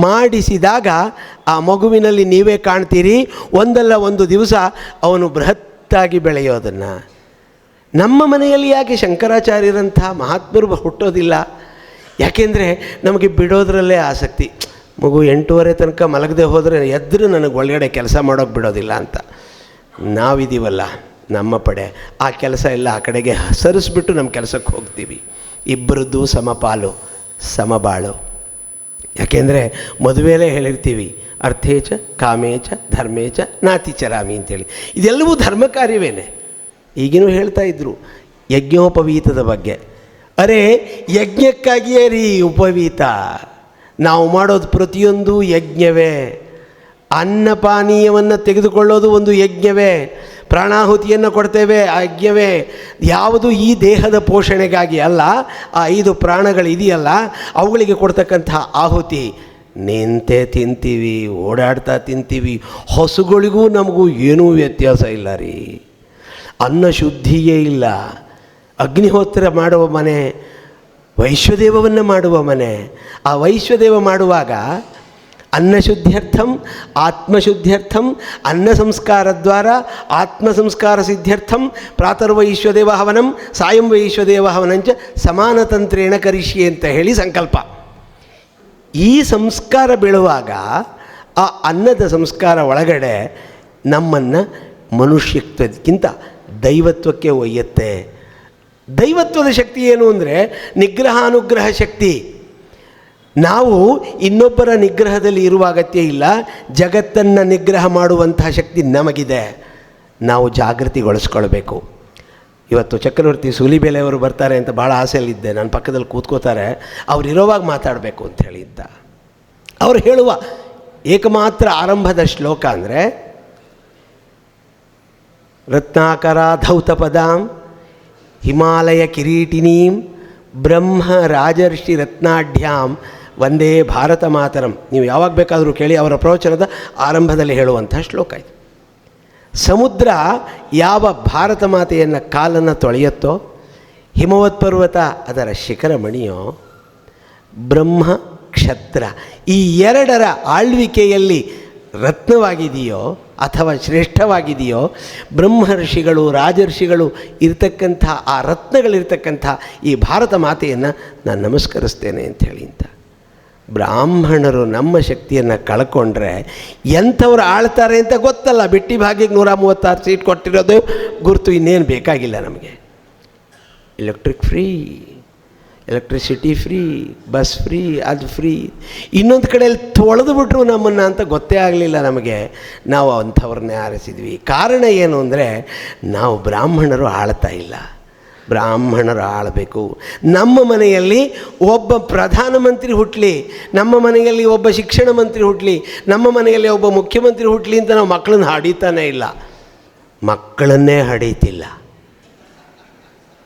ಮಾಡಿಸಿದಾಗ ಆ ಮಗುವಿನಲ್ಲಿ ನೀವೇ ಕಾಣ್ತೀರಿ, ಒಂದಲ್ಲ ಒಂದು ದಿವಸ ಅವನು ಬೃಹತ್ತಾಗಿ ಬೆಳೆಯೋದನ್ನು. ನಮ್ಮ ಮನೆಯಲ್ಲಿ ಯಾಕೆ ಶಂಕರಾಚಾರ್ಯರಂಥ ಮಹಾತ್ಮರು ಹುಟ್ಟೋದಿಲ್ಲ? ಯಾಕೆಂದರೆ ನಮಗೆ ಬಿಡೋದ್ರಲ್ಲೇ ಆಸಕ್ತಿ. ಮಗು 8:30 ತನಕ ಮಲಗದೆ ಹೋದರೆ ಎದ್ರು ನನಗೆ ಒಳಗಡೆ ಕೆಲಸ ಮಾಡೋಕ್ಕೆ ಬಿಡೋದಿಲ್ಲ ಅಂತ. ನಾವಿದ್ದೀವಲ್ಲ, ನಮ್ಮ ಪಡೆ ಆ ಕೆಲಸ ಎಲ್ಲ ಆ ಕಡೆಗೆ ಸರಿಸ್ಬಿಟ್ಟು ನಮ್ಮ ಕೆಲಸಕ್ಕೆ ಹೋಗ್ತೀವಿ. ಇಬ್ಬರದ್ದು ಸಮಪಾಲು ಸಮಬಾಳು. ಯಾಕೆಂದರೆ ಮದುವೆಯಲ್ಲೇ ಹೇಳಿರ್ತೀವಿ, ಅರ್ಥೇಚ ಕಾಮೇಚ ಧರ್ಮೇಚ ನಾತಿಚರಾಮಿ ಅಂತೇಳಿ. ಇದೆಲ್ಲವೂ ಧರ್ಮ ಕಾರ್ಯವೇನೆ. ಈಗಿನೂ ಹೇಳ್ತಾ ಇದ್ದರು ಯಜ್ಞೋಪವೀತದ ಬಗ್ಗೆ. ಅರೆ ಯಜ್ಞಕ್ಕಾಗಿಯೇ ರೀ ಉಪವೀತ. ನಾವು ಮಾಡೋದು ಪ್ರತಿಯೊಂದು ಯಜ್ಞವೇ. ಅನ್ನಪಾನೀಯವನ್ನು ತೆಗೆದುಕೊಳ್ಳೋದು ಒಂದು ಯಜ್ಞವೇ. ಪ್ರಾಣಾಹುತಿಯನ್ನು ಕೊಡ್ತೇವೆ, ಆ ಯಜ್ಞವೇ. ಯಾವುದು ಈ ದೇಹದ ಪೋಷಣೆಗಾಗಿ ಅಲ್ಲ, ಆ 5 ಪ್ರಾಣಗಳಿದೆಯಲ್ಲ ಅವುಗಳಿಗೆ ಕೊಡ್ತಕ್ಕಂತಹ ಆಹುತಿ. ನಿಂತೆ ತಿಂತೀವಿ, ಓಡಾಡ್ತಾ ತಿಂತೀವಿ. ಹಸುಗಳಿಗೂ ನಮಗೂ ಏನೂ ವ್ಯತ್ಯಾಸ ಇಲ್ಲ ರೀ. ಅನ್ನ ಶುದ್ಧಿಯೇ ಇಲ್ಲ. ಅಗ್ನಿಹೋತ್ರ ಮಾಡುವ ಮನೆ, ವೈಶ್ವದೇವವನ್ನು ಮಾಡುವ ಮನೆ. ಆ ವೈಶ್ವದೇವ ಮಾಡುವಾಗ ಅನ್ನಶುದ್ಧ್ಯರ್ಥಂ ಆತ್ಮಶುದ್ಧ್ಯರ್ಥಂ ಅನ್ನ ಸಂಸ್ಕಾರದ್ವಾರ ಆತ್ಮಸಂಸ್ಕಾರ ಸಿದ್ಧ್ಯರ್ಥಂ ಪ್ರಾತರ್ವೈಶ್ವದೇವ ಹವನಂ ಸಾಯಂ ವೈಶ್ವದೇವ ಹವನಂಚ ಸಮಾನತಂತ್ರೇಣ ಕರಿಷ್ಯೆ ಅಂತ ಹೇಳಿ ಸಂಕಲ್ಪ. ಈ ಸಂಸ್ಕಾರ ಬೀಳುವಾಗ ಆ ಅನ್ನದ ಸಂಸ್ಕಾರ ಒಳಗಡೆ ನಮ್ಮನ್ನು ಮನುಷ್ಯತ್ವಕ್ಕಿಂತ ದೈವತ್ವಕ್ಕೆ ಒಯ್ಯುತ್ತೆ. ದೈವತ್ವದ ಶಕ್ತಿ ಏನು ಅಂದರೆ ನಿಗ್ರಹಾನುಗ್ರಹ ಶಕ್ತಿ. ನಾವು ಇನ್ನೊಬ್ಬರ ನಿಗ್ರಹದಲ್ಲಿ ಇರುವ ಅಗತ್ಯ ಇಲ್ಲ. ಜಗತ್ತನ್ನು ನಿಗ್ರಹ ಮಾಡುವಂತಹ ಶಕ್ತಿ ನಮಗಿದೆ. ನಾವು ಜಾಗೃತಿಗೊಳಿಸ್ಕೊಳ್ಬೇಕು. ಇವತ್ತು ಚಕ್ರವರ್ತಿ ಸೂಲಿಬೆಲೆಯವರು ಬರ್ತಾರೆ ಅಂತ ಭಾಳ ಆಸೆಯಲ್ಲಿದ್ದೆ. ನನ್ನ ಪಕ್ಕದಲ್ಲಿ ಕೂತ್ಕೋತಾರೆ. ಅವ್ರು ಇರೋವಾಗ ಮಾತಾಡಬೇಕು ಅಂತ ಹೇಳಿದ್ದ. ಅವರು ಹೇಳುವ ಏಕಮಾತ್ರ ಆರಂಭದ ಶ್ಲೋಕ ಅಂದರೆ ರತ್ನಾಕರ ಧೌತ ಪದಾಂ ಹಿಮಾಲಯ ಕಿರೀಟಿನೀಂ ಬ್ರಹ್ಮ ರಾಜರ್ಷಿ ರತ್ನಾಢ್ಯಾಂ ವಂದೇ ಭಾರತ ಮಾತರಂ. ನೀವು ಯಾವಾಗ ಬೇಕಾದರೂ ಕೇಳಿ, ಅವರ ಪ್ರವಚನದ ಆರಂಭದಲ್ಲಿ ಹೇಳುವಂಥ ಶ್ಲೋಕ ಇದು. ಸಮುದ್ರ ಯಾವ ಭಾರತ ಮಾತೆಯನ್ನು ಕಾಲನ್ನು ತೊಳೆಯುತ್ತೋ, ಹಿಮವತ್ ಪರ್ವತ ಅದರ ಶಿಖರಮಣಿಯೋ, ಬ್ರಹ್ಮ ಕ್ಷತ್ರ ಈ 2ರ ಆಳ್ವಿಕೆಯಲ್ಲಿ ರತ್ನವಾಗಿದೆಯೋ ಅಥವಾ ಶ್ರೇಷ್ಠವಾಗಿದೆಯೋ, ಬ್ರಹ್ಮರ್ಷಿಗಳು ರಾಜರ್ಷಿಗಳು ಇರ್ತಕ್ಕಂಥ ಆ ರತ್ನಗಳಿರ್ತಕ್ಕಂಥ ಈ ಭಾರತ ಮಾತೆಯನ್ನು ನಾನು ನಮಸ್ಕರಿಸ್ತೇನೆ ಅಂಥೇಳಿ. ಅಂತ ಬ್ರಾಹ್ಮಣರು ನಮ್ಮ ಶಕ್ತಿಯನ್ನು ಕಳ್ಕೊಂಡ್ರೆ ಎಂಥವ್ರು ಆಳ್ತಾರೆ ಅಂತ ಗೊತ್ತಲ್ಲ. ಬಿಟ್ಟಿ ಭಾಗ್ಯಕ್ಕೆ 136 ಸೀಟ್ ಕೊಟ್ಟಿರೋದು ಗುರುತು, ಇನ್ನೇನು ಬೇಕಾಗಿಲ್ಲ ನಮಗೆ. Electric free, electricity free, bus free, ಅದು ಫ್ರೀ. ಇನ್ನೊಂದು ಕಡೆಯಲ್ಲಿ ತೊಳೆದು ಬಿಟ್ರು ನಮ್ಮನ್ನು ಅಂತ ಗೊತ್ತೇ ಆಗಲಿಲ್ಲ ನಮಗೆ. ನಾವು ಅಂಥವ್ರನ್ನೇ ಆರಿಸಿದ್ವಿ. ಕಾರಣ ಏನು ಅಂದರೆ ನಾವು ಬ್ರಾಹ್ಮಣರು ಆಳ್ತಾ ಇಲ್ಲ. ಬ್ರಾಹ್ಮಣರು ಆಳಬೇಕು. ನಮ್ಮ ಮನೆಯಲ್ಲಿ ಒಬ್ಬ ಪ್ರಧಾನಮಂತ್ರಿ ಹುಟ್ಟಲಿ, ನಮ್ಮ ಮನೆಯಲ್ಲಿ ಒಬ್ಬ ಶಿಕ್ಷಣ ಮಂತ್ರಿ ಹುಟ್ಟಲಿ, ನಮ್ಮ ಮನೆಯಲ್ಲಿ ಒಬ್ಬ ಮುಖ್ಯಮಂತ್ರಿ ಹುಟ್ಟಲಿ ಅಂತ ನಾವು ಮಕ್ಕಳನ್ನ ಹಡಿತಾನೇ ಇಲ್ಲ. ಮಕ್ಕಳನ್ನೇ ಹಡೀತಿಲ್ಲ.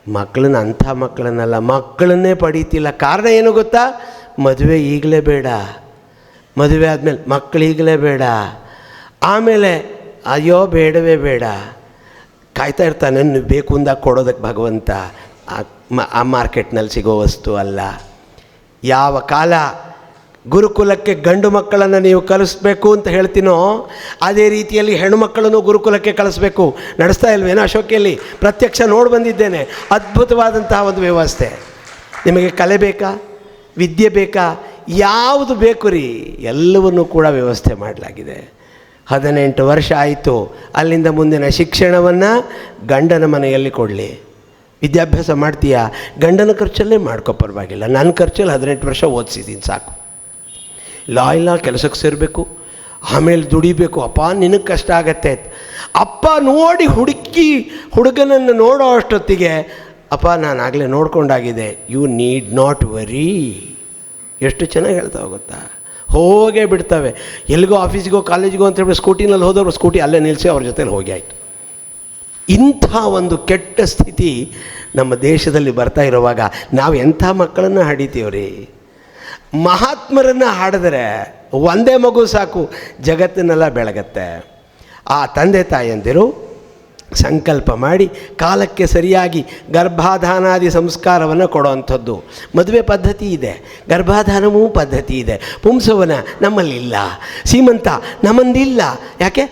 ಮಕ್ಕಳನ್ನ ಅಂಥ ಮಕ್ಕಳನ್ನಲ್ಲ, ಮಕ್ಕಳನ್ನೇ ಪಡೀತಿಲ್ಲ. ಕಾರಣ ಏನು ಗೊತ್ತಾ? ಮದುವೆ ಈಗಲೇ ಬೇಡ, ಮದುವೆ ಆದಮೇಲೆ ಮಕ್ಕಳು ಈಗಲೇ ಬೇಡ, ಆಮೇಲೆ ಅಯ್ಯೋ ಬೇಡವೇ ಬೇಡ. ಕಾಯ್ತಾ ಇರ್ತಾನೆ ಬೇಕು ಅಂದಾಗ ಕೊಡೋದಕ್ಕೆ ಭಗವಂತ. ಆ ಮಾರ್ಕೆಟ್ನಲ್ಲಿ ಸಿಗೋ ವಸ್ತು ಅಲ್ಲ. ಯಾವ ಕಾಲ ಗುರುಕುಲಕ್ಕೆ ಗಂಡು ಮಕ್ಕಳನ್ನು ನೀವು ಕಲಿಸ್ಬೇಕು ಅಂತ ಹೇಳ್ತೀನೋ, ಅದೇ ರೀತಿಯಲ್ಲಿ ಹೆಣ್ಣುಮಕ್ಕಳನ್ನು ಗುರುಕುಲಕ್ಕೆ ಕಳಿಸ್ಬೇಕು. ನಡೆಸ್ತಾ ಇಲ್ವೇನೋ ಅಶೋಕಿಯಲ್ಲಿ? ಪ್ರತ್ಯಕ್ಷ ನೋಡಿ ಬಂದಿದ್ದೇನೆ. ಅದ್ಭುತವಾದಂತಹ ಒಂದು ವ್ಯವಸ್ಥೆ. ನಿಮಗೆ ಕಲೆ ಬೇಕಾ, ವಿದ್ಯೆ ಬೇಕಾ, ಯಾವುದು ಬೇಕು ರೀ, ಎಲ್ಲವನ್ನೂ ಕೂಡ ವ್ಯವಸ್ಥೆ ಮಾಡಲಾಗಿದೆ. 18 ವರ್ಷ ಆಯಿತು. ಅಲ್ಲಿಂದ ಮುಂದಿನ ಶಿಕ್ಷಣವನ್ನು ಗಂಡನ ಮನೆಯಲ್ಲಿ ಕೊಡಲಿ. ವಿದ್ಯಾಭ್ಯಾಸ ಮಾಡ್ತೀಯಾ, ಗಂಡನ ಖರ್ಚಲ್ಲೇ ಮಾಡ್ಕೋ, ಪರವಾಗಿಲ್ಲ. ನನ್ನ ಖರ್ಚಲ್ಲಿ 18 ವರ್ಷ ಓದಿಸಿದ್ದೀನಿ ಸಾಕು. ಇಲ್ಲ ಕೆಲಸಕ್ಕೆ ಸೇರಬೇಕು, ಆಮೇಲೆ ದುಡಿಬೇಕು. ಅಪ್ಪ ನಿನಗೆ ಕಷ್ಟ ಆಗತ್ತೆ. ಅಪ್ಪ ನೋಡಿ ಹುಡುಗನನ್ನು ನೋಡೋ ಅಷ್ಟೊತ್ತಿಗೆ ಅಪ್ಪ ನಾನಾಗಲೇ ನೋಡ್ಕೊಂಡಾಗಿದೆ, ಯು ನೀಡ್ ನಾಟ್ ವರಿ. ಎಷ್ಟು ಚೆನ್ನಾಗಿ ಹೇಳ್ತಾವೆ ಗೊತ್ತಾ? ಹೋಗೇ ಬಿಡ್ತವೆ. ಎಲ್ಲಿಗೋ ಆಫೀಸಿಗೋ ಕಾಲೇಜಿಗೋ ಅಂತ ಹೇಳಿ ಸ್ಕೂಟಿನಲ್ಲಿ ಹೋದವರು ಸ್ಕೂಟಿ ಅಲ್ಲೇ ನಿಲ್ಲಿಸಿ ಅವ್ರ ಜೊತೆಲಿ ಹೋಗಿ ಆಯಿತು. ಇಂಥ ಒಂದು ಕೆಟ್ಟ ಸ್ಥಿತಿ ನಮ್ಮ ದೇಶದಲ್ಲಿ ಬರ್ತಾ ಇರುವಾಗ ನಾವು ಎಂಥ ಮಕ್ಕಳನ್ನು ಹಡಿತೀವ್ರಿ. ಮಹಾತ್ಮರನ್ನು ಹಾಡಿದ್ರೆ ಒಂದೇ ಮಗು ಸಾಕು, ಜಗತ್ತನ್ನೆಲ್ಲ ಬೆಳಗತ್ತೆ. ಆ ತಂದೆ ತಾಯಂದಿರು ಸಂಕಲ್ಪ ಮಾಡಿ ಕಾಲಕ್ಕೆ ಸರಿಯಾಗಿ ಗರ್ಭಾಧಾನಾದಿ ಸಂಸ್ಕಾರವನ್ನು ಕೊಡೋವಂಥದ್ದು. ಮದುವೆ ಪದ್ಧತಿ ಇದೆ, ಗರ್ಭಾಧಾನವೂ ಪದ್ಧತಿ ಇದೆ. ಪುಂಸವನ ನಮ್ಮಲ್ಲಿಲ್ಲ, ಸೀಮಂತ ನಮ್ಮಂದಿಲ್ಲ. ಯಾಕೆ?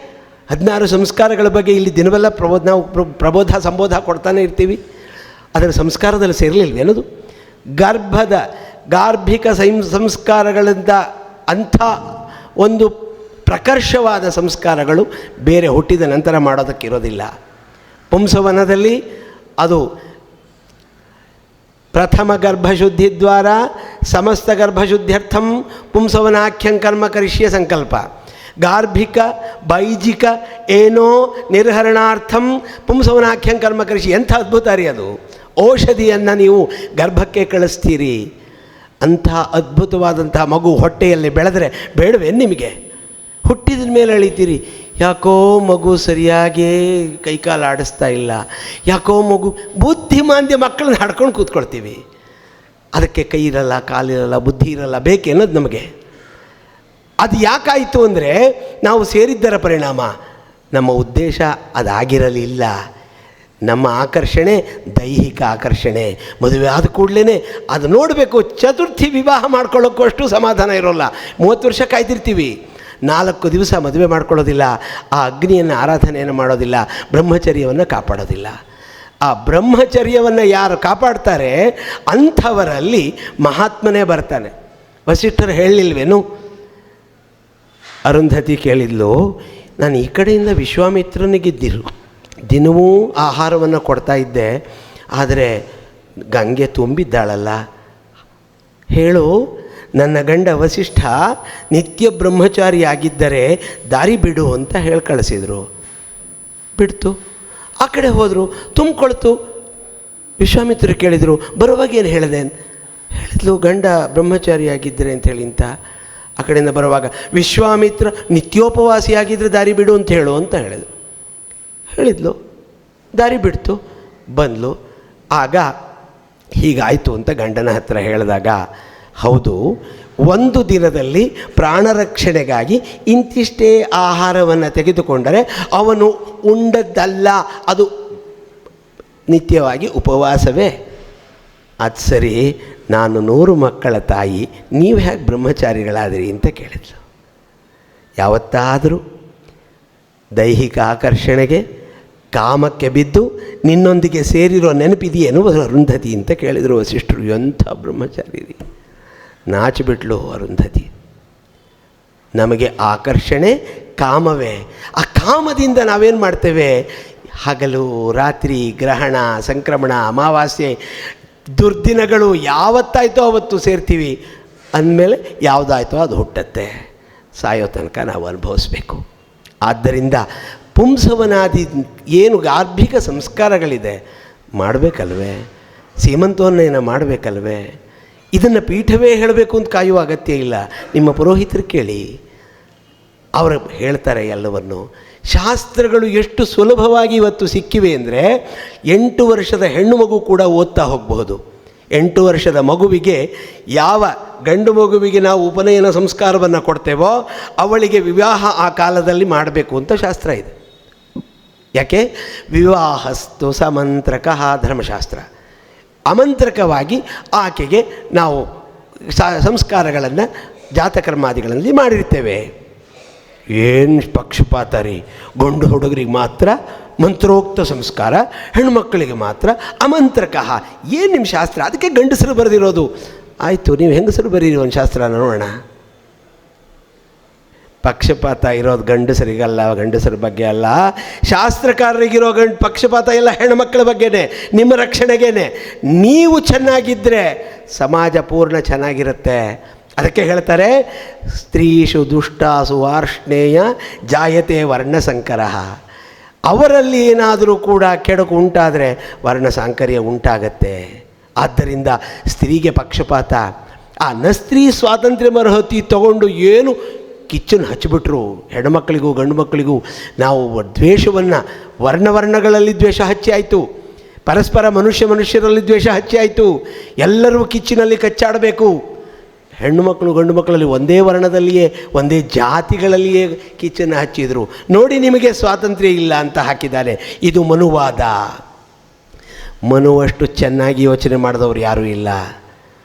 16 ಸಂಸ್ಕಾರಗಳ ಬಗ್ಗೆ ಇಲ್ಲಿ ದಿನವೆಲ್ಲ ನಾವು ಸಂಬೋಧ ಕೊಡ್ತಾನೆ ಇರ್ತೀವಿ. ಅದರ ಸಂಸ್ಕಾರದಲ್ಲಿ ಸೇರಲಿಲ್ವೇನದು? ಗಾರ್ಭಿಕ ಸಂಸ್ಕಾರಗಳಿಂದ ಅಂಥ ಒಂದು ಪ್ರಕರ್ಷವಾದ ಸಂಸ್ಕಾರಗಳು ಬೇರೆ ಹುಟ್ಟಿದ ನಂತರ ಮಾಡೋದಕ್ಕಿರೋದಿಲ್ಲ. ಪುಂಸವನದಲ್ಲಿ ಅದು ಪ್ರಥಮ ಗರ್ಭಶುದ್ಧಿ ದ್ವಾರ ಸಮಸ್ತ ಗರ್ಭಶುದ್ಧ್ಯರ್ಥಂ ಪುಂಸವನಾಖ್ಯಂ ಕರ್ಮ ಕರಿಷ್ಯ ಸಂಕಲ್ಪ. ಗಾರ್ಭಿಕ ಬೈಜಿಕ ಏನೋ ನಿರ್ಹರಣಾರ್ಥಂ ಪುಂಸವನಾಖ್ಯಂ ಕರ್ಮ ಕರಿಷಿ. ಎಂಥ ಅದ್ಭುತ ರೀ ಅದು. ಔಷಧಿಯನ್ನು ನೀವು ಗರ್ಭಕ್ಕೆ ಕಳಿಸ್ತೀರಿ. ಅಂಥ ಅದ್ಭುತವಾದಂತಹ ಮಗು ಹೊಟ್ಟೆಯಲ್ಲಿ ಬೆಳೆದರೆ ಬೇಡವೇ ನಿಮಗೆ? ಹುಟ್ಟಿದ ಮೇಲೆ ಅಳಿತೀರಿ, ಯಾಕೋ ಮಗು ಸರಿಯಾಗಿ ಕೈಕಾಲು ಆಡಿಸ್ತಾ ಇಲ್ಲ, ಯಾಕೋ ಮಗು ಬುದ್ಧಿಮಾಂದ್ಯ ಮಕ್ಕಳನ್ನ ಹಾಡ್ಕೊಂಡು ಕೂತ್ಕೊಳ್ತೀವಿ. ಅದಕ್ಕೆ ಕೈ ಇರಲ್ಲ, ಕಾಲಿರಲ್ಲ, ಬುದ್ಧಿ ಇರಲ್ಲ, ಬೇಕೇನದು ನಮಗೆ. ಅದು ಯಾಕಾಯಿತು ಅಂದರೆ ನಾವು ಸೇರಿದ್ದರ ಪರಿಣಾಮ. ನಮ್ಮ ಉದ್ದೇಶ ಅದಾಗಿರಲಿಲ್ಲ. ನಮ್ಮ ಆಕರ್ಷಣೆ ದೈಹಿಕ ಆಕರ್ಷಣೆ. ಮದುವೆ ಆದ ಕೂಡಲೇ ಅದು ನೋಡಬೇಕು. ಚತುರ್ಥಿ ವಿವಾಹ ಮಾಡ್ಕೊಳ್ಳೋಕ್ಕೂ ಅಷ್ಟು ಸಮಾಧಾನ ಇರೋಲ್ಲ. 30 ವರ್ಷ ಕಾಯ್ದಿರ್ತೀವಿ. 4 ದಿವಸ ಮದುವೆ ಮಾಡ್ಕೊಳ್ಳೋದಿಲ್ಲ. ಆ ಅಗ್ನಿಯನ್ನು ಆರಾಧನೆಯನ್ನು ಮಾಡೋದಿಲ್ಲ. ಬ್ರಹ್ಮಚರ್ಯವನ್ನು ಕಾಪಾಡೋದಿಲ್ಲ. ಆ ಬ್ರಹ್ಮಚರ್ಯವನ್ನು ಯಾರು ಕಾಪಾಡ್ತಾರೆ ಅಂಥವರಲ್ಲಿ ಮಹಾತ್ಮನೇ ಬರ್ತಾನೆ. ವಸಿಷ್ಠರು ಹೇಳಲಿಲ್ವೇನು? ಅರುಂಧತಿ ಕೇಳಿದ್ಲು, ನಾನು ಈ ಕಡೆಯಿಂದ ವಿಶ್ವಾಮಿತ್ರನಿಗಿದ್ದಿರು ದಿನವೂ ಆಹಾರವನ್ನು ಕೊಡ್ತಾ ಇದ್ದೆ, ಆದರೆ ಗಂಗೆ ತುಂಬಿದ್ದಾಳಲ್ಲ, ಹೇಳು ನನ್ನ ಗಂಡ ವಸಿಷ್ಠ ನಿತ್ಯ ಬ್ರಹ್ಮಚಾರಿಯಾಗಿದ್ದರೆ ದಾರಿ ಬಿಡು ಅಂತ ಹೇಳಿ ಕಳಿಸಿದರು. ಬಿಡ್ತು. ಆ ಕಡೆ ಹೋದರು, ತುಂಬಿಕೊಳ್ತು. ವಿಶ್ವಾಮಿತ್ರರು ಕೇಳಿದರು, ಬರುವಾಗ ಏನು ಹೇಳಿದೆ? ಹೇಳಿದ್ಲು, ಗಂಡ ಬ್ರಹ್ಮಚಾರಿಯಾಗಿದ್ದರೆ ಅಂಥೇಳಿ ಅಂತ. ಆ ಕಡೆಯಿಂದ ಬರುವಾಗ ವಿಶ್ವಾಮಿತ್ರ ನಿತ್ಯೋಪವಾಸಿಯಾಗಿದ್ದರೆ ದಾರಿ ಬಿಡು ಅಂತ ಹೇಳು ಅಂತ ಹೇಳಿದ್ಲು. ದಾರಿ ಬಿಡ್ತು, ಬಂದ್ಲು. ಆಗ ಹೀಗಾಯಿತು ಅಂತ ಗಂಡನ ಹತ್ರ ಹೇಳಿದಾಗ, ಹೌದು, ಒಂದು ದಿನದಲ್ಲಿ ಪ್ರಾಣರಕ್ಷಣೆಗಾಗಿ ಇಂತಿಷ್ಟೇ ಆಹಾರವನ್ನು ತೆಗೆದುಕೊಂಡರೆ ಅವನು ಉಂಡದ್ದಲ್ಲ, ಅದು ನಿತ್ಯವಾಗಿ ಉಪವಾಸವೇ. ಅದು ಸರಿ, ನಾನು 100 ಮಕ್ಕಳ ತಾಯಿ, ನೀವು ಹೇಗೆ ಬ್ರಹ್ಮಚಾರಿಗಳಾದಿರಿ ಅಂತ ಕೇಳಿದ್ಲು. ಯಾವತ್ತಾದರೂ ದೈಹಿಕ ಆಕರ್ಷಣೆಗೆ ಕಾಮಕ್ಕೆ ಬಿದ್ದು ನಿನ್ನೊಂದಿಗೆ ಸೇರಿರೋ ನೆನಪಿದೆಯೇನು ಅರುಂಧತಿ ಅಂತ ಕೇಳಿದರು ವಸಿಷ್ಠರು. ಎಂಥ ಬ್ರಹ್ಮಚಾರಿ ರೀ! ನಾಚಿಬಿಟ್ಲು ಅರುಂಧತಿ. ನಮಗೆ ಆಕರ್ಷಣೆ ಕಾಮವೇ. ಆ ಕಾಮದಿಂದ ನಾವೇನು ಮಾಡ್ತೇವೆ? ಹಗಲು ರಾತ್ರಿ, ಗ್ರಹಣ, ಸಂಕ್ರಮಣ, ಅಮಾವಾಸ್ಯೆ, ದುರ್ದಿನಗಳು ಯಾವತ್ತಾಯ್ತೋ ಅವತ್ತು ಸೇರ್ತೀವಿ. ಅಂದಮೇಲೆ ಯಾವುದಾಯ್ತೋ ಅದು ಹುಟ್ಟತ್ತೆ. ಸಾಯೋ ತನಕ ನಾವು ಅನುಭವಿಸ್ಬೇಕು. ಆದ್ದರಿಂದ ಪುಂಸವನಾದಿ ಏನು ಗಾರ್ಭಿಕ ಸಂಸ್ಕಾರಗಳಿದೆ ಮಾಡಬೇಕಲ್ವೇ? ಸೀಮಂತವನ್ನೇನ ಮಾಡಬೇಕಲ್ವೇ? ಇದನ್ನು ಪೀಠವೇ ಹೇಳಬೇಕು ಅಂತ ಕಾಯುವ ಅಗತ್ಯ ಇಲ್ಲ. ನಿಮ್ಮ ಪುರೋಹಿತರು ಕೇಳಿ, ಅವರು ಹೇಳ್ತಾರೆ ಎಲ್ಲವನ್ನು. ಶಾಸ್ತ್ರಗಳು ಎಷ್ಟು ಸುಲಭವಾಗಿ ಇವತ್ತು ಸಿಕ್ಕಿವೆ ಅಂದರೆ 8 ವರ್ಷದ ಹೆಣ್ಣು ಮಗು ಕೂಡ ಓದ್ತಾ ಹೋಗಬಹುದು. 8 ವರ್ಷದ ಮಗುವಿಗೆ, ಯಾವ ಗಂಡು ಮಗುವಿಗೆ ನಾವು ಉಪನಯನ ಸಂಸ್ಕಾರವನ್ನು ಕೊಡ್ತೇವೋ ಅವಳಿಗೆ ವಿವಾಹ ಆ ಕಾಲದಲ್ಲಿ ಮಾಡಬೇಕು ಅಂತ ಶಾಸ್ತ್ರ ಇದೆ. ಯಾಕೆ? ವಿವಾಹಸ್ತು ಸಮಂತ್ರಕಃ ಧರ್ಮಶಾಸ್ತ್ರ. ಅಮಂತ್ರಕವಾಗಿ ಆಕೆಗೆ ನಾವು ಸಂಸ್ಕಾರಗಳನ್ನು ಜಾತಕರ್ಮಾದಿಗಳಲ್ಲಿ ಮಾಡಿರ್ತೇವೆ. ಏನು ಪಕ್ಷಪಾತ ರೀ! ಗಂಡು ಹುಡುಗರಿಗೆ ಮಾತ್ರ ಮಂತ್ರೋಕ್ತ ಸಂಸ್ಕಾರ, ಹೆಣ್ಣುಮಕ್ಕಳಿಗೆ ಮಾತ್ರ ಅಮಂತ್ರಕಃ. ಏನು ನಿಮ್ಮ ಶಾಸ್ತ್ರ? ಅದಕ್ಕೆ ಗಂಡಸರು ಬರೆದಿರೋದು. ಆಯಿತು, ನೀವು ಹೆಂಗಸರು ಬರೀರಿ ಒಂದು ಶಾಸ್ತ್ರ ನೋಡೋಣ. ಪಕ್ಷಪಾತ ಇರೋದು ಗಂಡಸರಿಗಲ್ಲ, ಗಂಡಸರ ಬಗ್ಗೆ ಅಲ್ಲ. ಶಾಸ್ತ್ರಕಾರರಿಗಿರೋ ಪಕ್ಷಪಾತ ಎಲ್ಲ ಹೆಣ್ಣುಮಕ್ಕಳ ಬಗ್ಗೆನೇ, ನಿಮ್ಮ ರಕ್ಷಣೆಗೇನೆ. ನೀವು ಚೆನ್ನಾಗಿದ್ದರೆ ಸಮಾಜ ಪೂರ್ಣ ಚೆನ್ನಾಗಿರುತ್ತೆ. ಅದಕ್ಕೆ ಹೇಳ್ತಾರೆ, ಸ್ತ್ರೀಷು ದುಷ್ಟಾಸು ವಾರ್ಷ್ಣೇಯ ಜಾಯತೆ ವರ್ಣಸಂಕರ. ಅವರಲ್ಲಿ ಏನಾದರೂ ಕೂಡ ಕೆಡುಕು ಉಂಟಾದರೆ ವರ್ಣಸಾಂಕರ್ಯ ಉಂಟಾಗತ್ತೆ. ಆದ್ದರಿಂದ ಸ್ತ್ರೀಗೆ ಪಕ್ಷಪಾತ. ಆ ನಸ್ತ್ರೀ ಸ್ವಾತಂತ್ರ್ಯ ಮರ್ಹತಿ ತಗೊಂಡು ಏನು ಕಿಚ್ಚನ್ನು ಹಚ್ಚಿಬಿಟ್ರು. ಹೆಣ್ಣುಮಕ್ಕಳಿಗೂ ಗಂಡು ಮಕ್ಕಳಿಗೂ ನಾವು ದ್ವೇಷವನ್ನು, ವರ್ಣಗಳಲ್ಲಿ ದ್ವೇಷ ಹಚ್ಚಿ ಆಯಿತು, ಪರಸ್ಪರ ಮನುಷ್ಯರಲ್ಲಿ ದ್ವೇಷ ಹಚ್ಚಿ ಆಯಿತು. ಎಲ್ಲರೂ ಕಿಚ್ಚಿನಲ್ಲಿ ಕಚ್ಚಾಡಬೇಕು. ಹೆಣ್ಣು ಮಕ್ಕಳು ಗಂಡು ಮಕ್ಕಳಲ್ಲಿ ಒಂದೇ ವರ್ಣದಲ್ಲಿಯೇ, ಒಂದೇ ಜಾತಿಗಳಲ್ಲಿಯೇ ಕಿಚ್ಚನ್ನು ಹಚ್ಚಿದರು. ನೋಡಿ, ನಿಮಗೆ ಸ್ವಾತಂತ್ರ್ಯ ಇಲ್ಲ ಅಂತ ಹಾಕಿದ್ದಾರೆ. ಇದು ಮನುವಾದ. ಮನುವಷ್ಟು ಚೆನ್ನಾಗಿ ಯೋಚನೆ ಮಾಡಿದವರು ಯಾರೂ ಇಲ್ಲ.